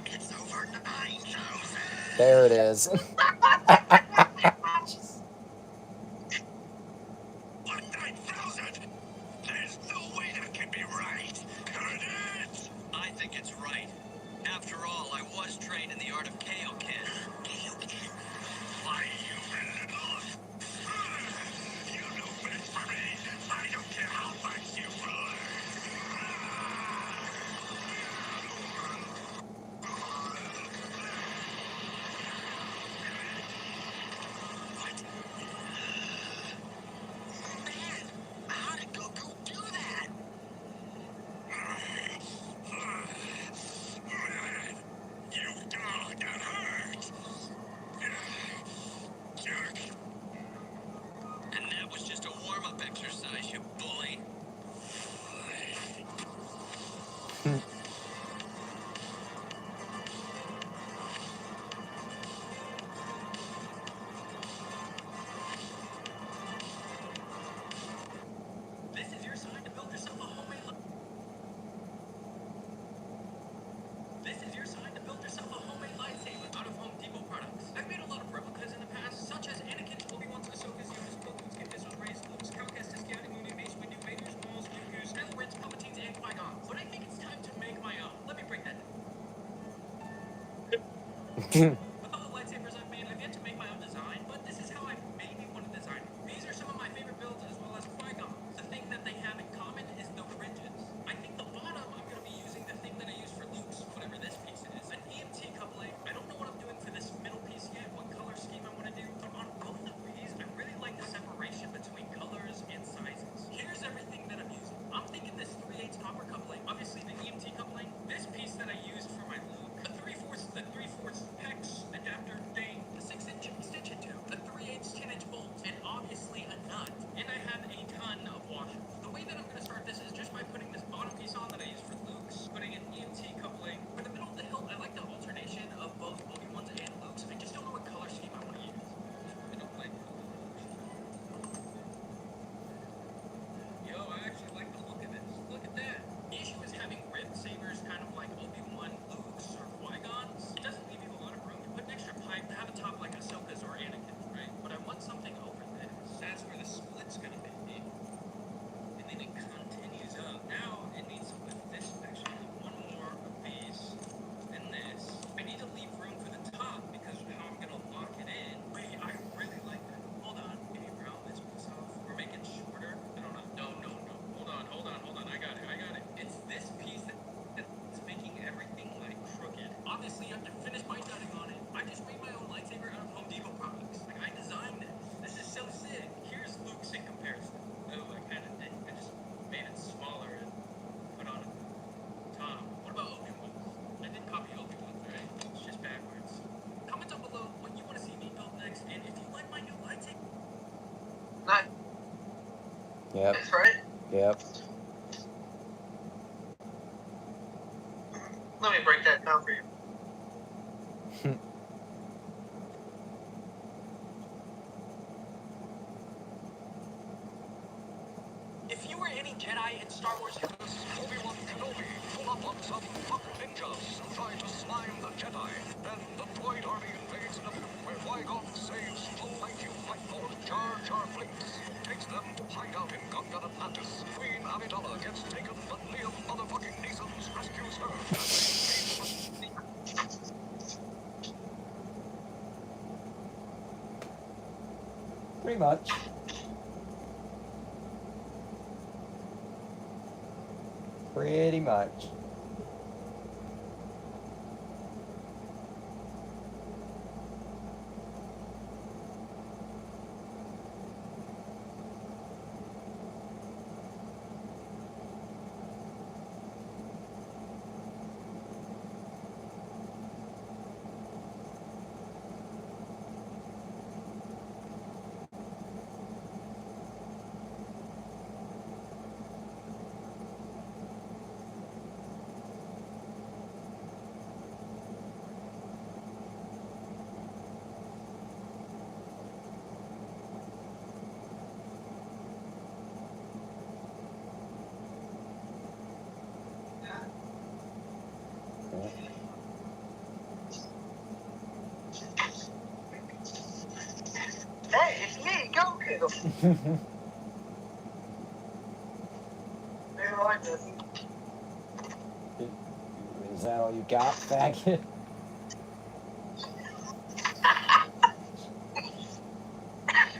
It's over 9,000. There it is. 9,000? There's no way that can be right. Could it? I think it's right. After all, I was trained in the art of Kaioken. Why, you little... You no fit for me. I don't care how much you learn. Man, how did Goku do that? You dog, that hurt. Jerk. And that was just a warm-up exercise, you bully. This is your sign to build yourself a homemade lightsaber out of Home Depot products. I've made a lot of replicas in the past, such as Anakin's, Obi-Wan's, Ahsoka's, Yoda's, Goku's, Kit-Fisto's, Rey's, Luke's, Cal Kestis, Keanu, Mooney, Mace Windu, Vader's, Maul's, Dooku's, Kylo Ren's, Palpatine's, and Qui-Gon's. But I think it's time to make my own. Let me break that down. With all the lightsabers I've made, I've yet to make my own design, but this is how I maybe want to design it. These are some of my favorite builds, as well as Qui-Gon's. The thing that they have in common is the ridges. I think the bottom, I'm going to be using the thing that I use for Luke's, whatever this piece is, an EMT coupling. I don't know what I'm doing for this middle piece yet, what color scheme I want to do, but on both of these, I really like the separation between colors and sizes. Here's everything that I'm using. I'm thinking this 3/8 copper coupling, obviously the EMT coupling, this piece that I used for my Luke, the 3/4 PEX adapter thing, the 6-inch extension tube, the 3/8 10-inch bolt, and obviously a nut. And I have a ton of washers. The way that I'm going to start this is just by putting this bottom piece on that I use for Luke's, putting an EMT coupling. For the middle of the hilt, I like the alternation of both Obi-Wan's and Luke's. I just don't know what color scheme I want to use. I don't like Yo, I actually like the look of this. Look at that. The issue is having ribbed sabers kind of like Obi-Wan, Luke's, or Qui-Gon's. It doesn't leave you a lot of room to put an extra pipe to have a top like Ahsoka's or Anakin's, right? But I want something over this. That's where the split's gonna be. And then it continues up. Now it needs to lift this section. One more of these. And this. I need to leave room for the top because of how I'm gonna lock it in. Wait, I really like that. Hold on. Can you round this piece off? Or make it shorter? I don't know. No. Hold on. I got it. It's this piece that's making everything like crooked. Obviously, you have to finish my nutting on it. I just made my own lightsaber out of Home Depot products. Like, I designed this. This is so sick. Here's Luke's in comparison. Oh, I kind of did. I just made it smaller and put on a top. What about Obi-Wan's? I did copy Obi-Wan's, right? It's just backwards. Comment down below what you want to see me build next, and if you like my new lightsaber. Not. Yep. That's right. Yep. Let me break that down for you. If you were any Jedi in Star Wars, Obi-Wan Kenobi pull up on some fuck ninjas who try to slime the Jedi. Then the droid army invades Naboo, where Qui-Gon saves Anakin Flight Lord Jar Jar Binks, who takes them to hide out in Gungan Atlantis. Queen Amidala gets taken, but Liam motherfucking Neeson rescues her. Pretty much. Pretty much. Is that all you got, faggot?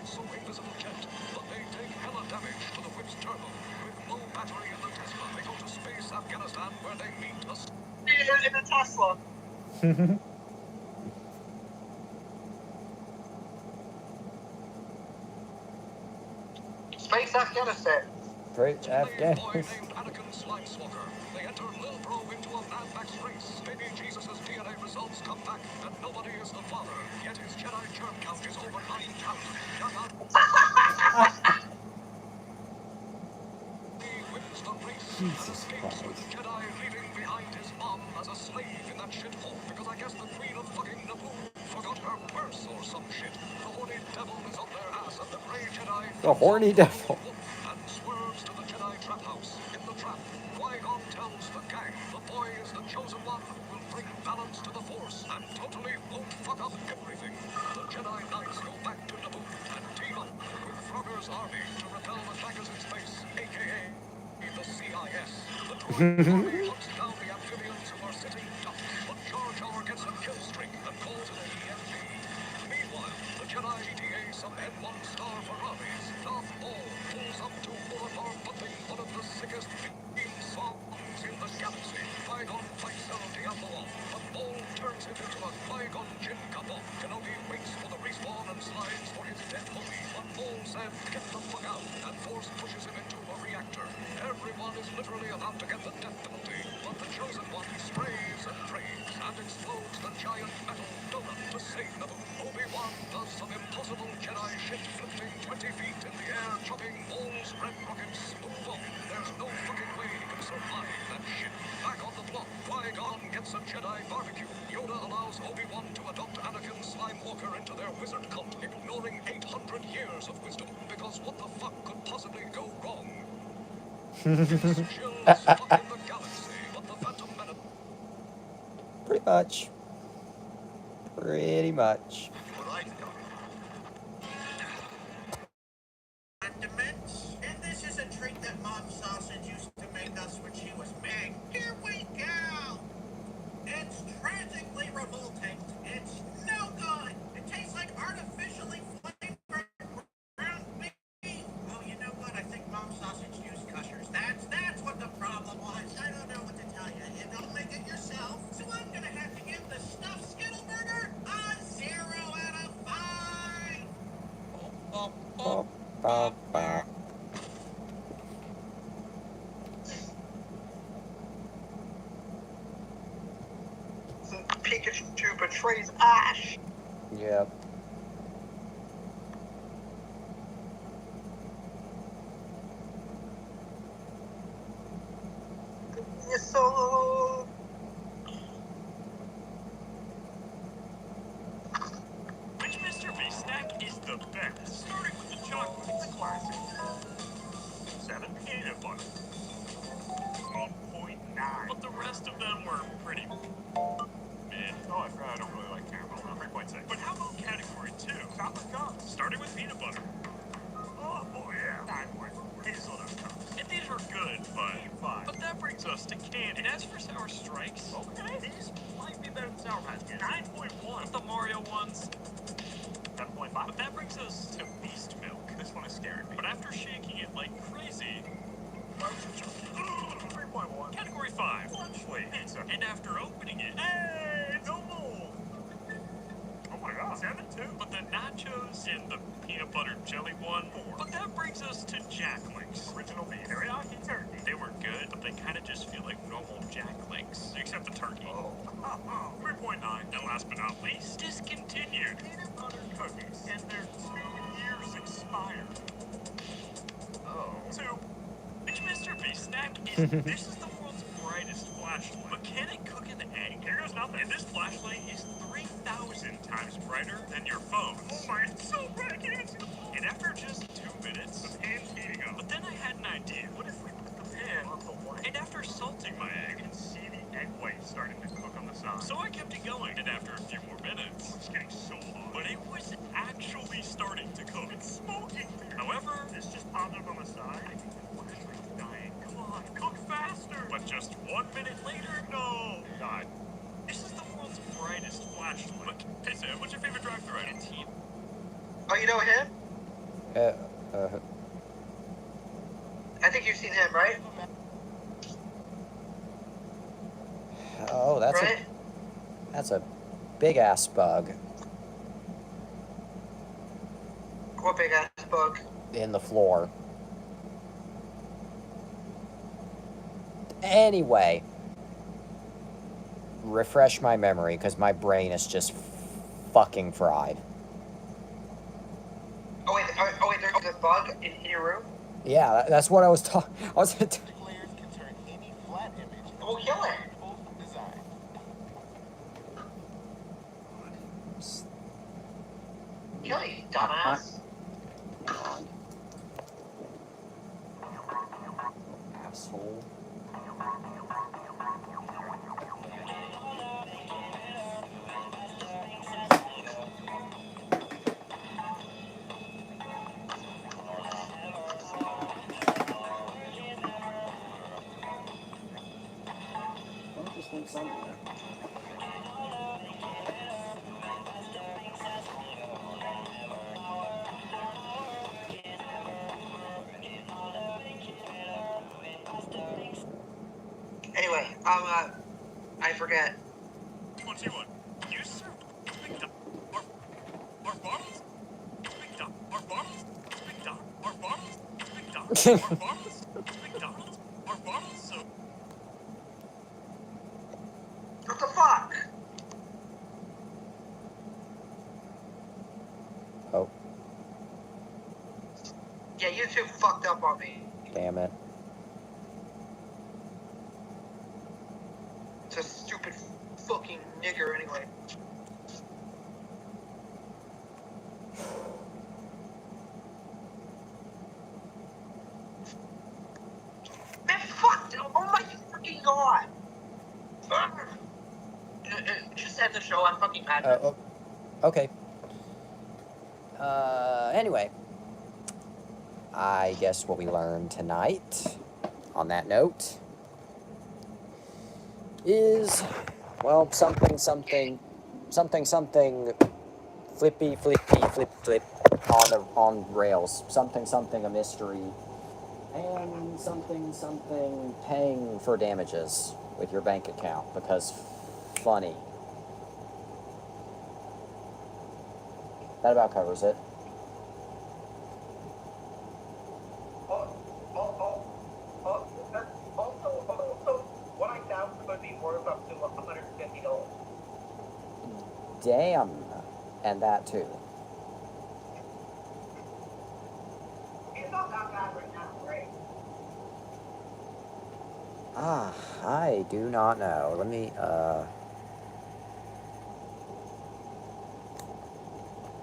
So invisible jet, but they take hella damage to the whip's turbo. With low battery in the Tesla, they go to space Afghanistan where they meet us. In a Tesla. Space Afghanistan. Bridge Boy Afghanistan. named Anakin Slimeswalker. They enter Lil Bro into a Mad Max race. Baby Jesus' DNA results come back, and nobody is the father. Yet his Jedi germ count is over 9,000. He wins the race and Jesus escapes with Christ. the Jedi, leaving behind his mom as a slave in that shithole. Because I guess the Queen of fucking Naboo forgot her purse or some shit. The horny devil is on their ass, and the Grey Jedi The horny devil. and swerves to the Jedi trap house. In the trap, Qui-Gon tells the gang the boy is the chosen one who will bring balance to the Force and totally won't fuck up everything. The Jedi Knights go back to Naboo and team up with Frogger's army to repel the attackers in space, aka the CIS. The droid army hunts down the amphibians who are sitting ducks, but Jar Jar gets a kill streak and calls it an EMP. Meanwhile, the Jedi ETA some N1 star Ferraris. Darth Maul pulls up to Boulevard bumping one of the sickest theme songs in the galaxy. Qui-Gon fights El Diablo off, but Maul turns it into a Qui-Gon Jinn Kabok. Kenobi waits for the respawn and slides for his dead homie, but Maul said, "Get the fuck out," and Force pushes him into a reactor. Everyone is literally about to get the death penalty, but the chosen one sprays and prays and explodes the giant metal donut to save Naboo. Obi-Wan does some impossible Jedi shit, flipping 20 feet in the air, chopping Maul's red rockets. Move on. There's no fucking way he can survive that shit. Back on the block, Qui-Gon gets a Jedi barbecue. Yoda allows Obi-Wan to adopt Anakin Slimewalker into their wizard cult, ignoring 800 years of wisdom, because what the fuck could possibly go wrong? It's chills fucking the galaxy, but the Phantom Menace... Pretty much. Pretty much. Condiments. And this is a treat that Mom Sausage used to make us when she was big. Here we go! It's tragically revolting. It's no good. It tastes like artificially flavored ground beef. Oh, you know what? I think Mom Sausage used Gushers. That's what the problem was. I don't know what to tell you. You don't make it yourself. So I'm gonna have to give the stuffed Skittle Burger a 0 out of 5. Ba, ba, ba. Pikachu betrays Ash. Yep. So Which Mr. V snack is the best? Starting with the chocolate, it's a classic. 7 peanut butter. 8.9. But the rest of them were pretty mid. Oh, I forgot I don't really like caramel. 3.6. But how about category 2? Chocolate cups. Starting with peanut butter. Oh, boy, yeah. 9.4. Hazelnut cups. And these are good, but... 5. But that brings us to candy. And as for Sour Strikes... Okay, these might be better than Sour Patch Kids. 9.1. But the Mario ones... 7.5. But that brings us to Beast Milk. This one is scaring me. But after shaking it like crazy... 3.1. Category 5. Wait, pizza. And after opening it... Hey, no more! Oh my god. 7.2. But the nachos and the peanut butter jelly one... 4. But that brings us to Jack Links. Original beef. Teriyaki turkey. They were good, but they kind of just feel like normal Jack Links. Except the turkey. Oh. 3.9. And last but not least, discontinued. Peanut butter cookies. And they're 2 years expired. Oh. 2. Which Mr. B snack is this is the world's brightest flashlight. But can it cook an egg? Here goes nothing. And this flashlight is 3,000 times brighter than your phone. Oh my, it's so bright, I can't even see the phone. And after just 2 minutes, the pan's heating up. But then I had an idea. What if we put the pan on the white? And after salting my egg, you can see the egg white starting to cook on the side. So I kept it going, and after a few more minutes, it's getting so hot. But it was actually starting to cook. It's smoking. However, However, this just popped up on the side. I think the flashlight's dying. Come on, cook faster! But just 1 minute later, no! God. This is the world's brightest flashlight. Hey Sam, what's your favorite drive-thru item? Oh, you know him? Uh, I think you've seen him, right? oh, Right? that's a big ass bug What big ass bug? in the floor. Anyway, refresh my memory because my brain is just fucking fried. Oh wait, there's a bug in your room? Yeah, that's what I was talking. I was. Layers can turn any flat image We'll kill it. full design. Kill it, dumbass. Asshole. Anyway, I forget. 21. You serve McDonald's. Our bottles? McDonald's. Our bottles? McDonald's. Our bottles? McDonald's. Our bottles? McDonald's. Our bottles? So. What the fuck? Oh, Yeah, you two fucked up on me. damn it. It's a stupid fucking nigger anyway. Man, fuck! Oh my fucking god! Just end the show. I'm fucking mad. Oh, okay. Anyway, I guess what we learned tonight, on that note, is, well, something, flippy, flip, on rails. Something, a mystery. And something, paying for damages with your bank account, because funny. That about covers it. Also, what I found could be worth up to $150. Damn. And that too. It's not that bad right now, right? Ah, I do not know. Let me,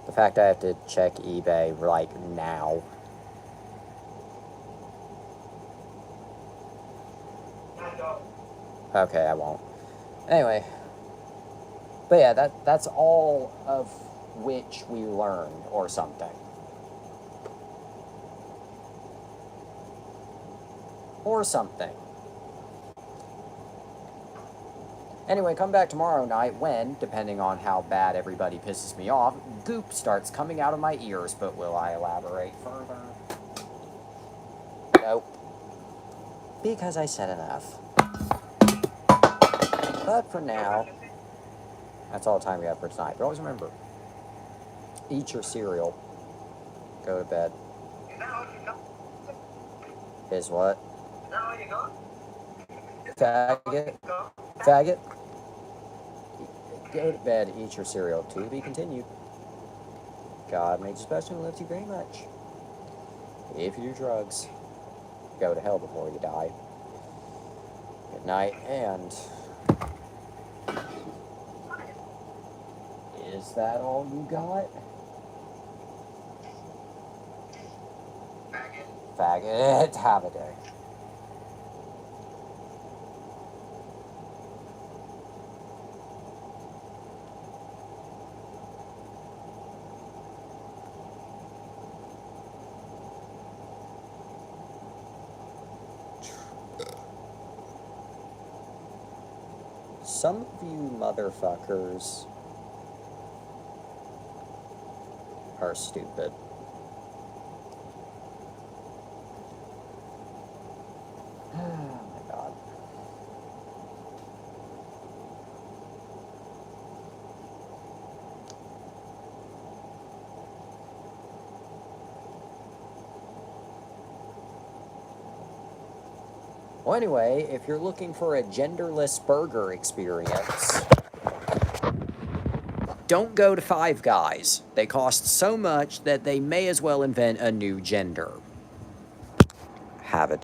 the fact I have to check eBay, like, now. I don't. Okay, I won't. Anyway. But yeah, that's all of which we learned, or something. Or something. Anyway, come back tomorrow night when, depending on how bad everybody pisses me off, goop starts coming out of my ears, but will I elaborate further? Nope. Because I said enough. But for now, that's all the time we have for tonight. But always remember, eat your cereal. Go to bed. Is that all you got? Is what? Is that all you got? Faggot. Faggot. Go to bed, eat your cereal. To be continued. God made you special and loves you very much. If you do drugs, go to hell before you die. Good night, and... Is that all you got? Faggot. Have a day. Some of you motherfuckers are stupid. Oh my god. Well, anyway, if you're looking for a genderless burger experience, don't go to Five Guys. They cost so much that they may as well invent a new gender. Have it.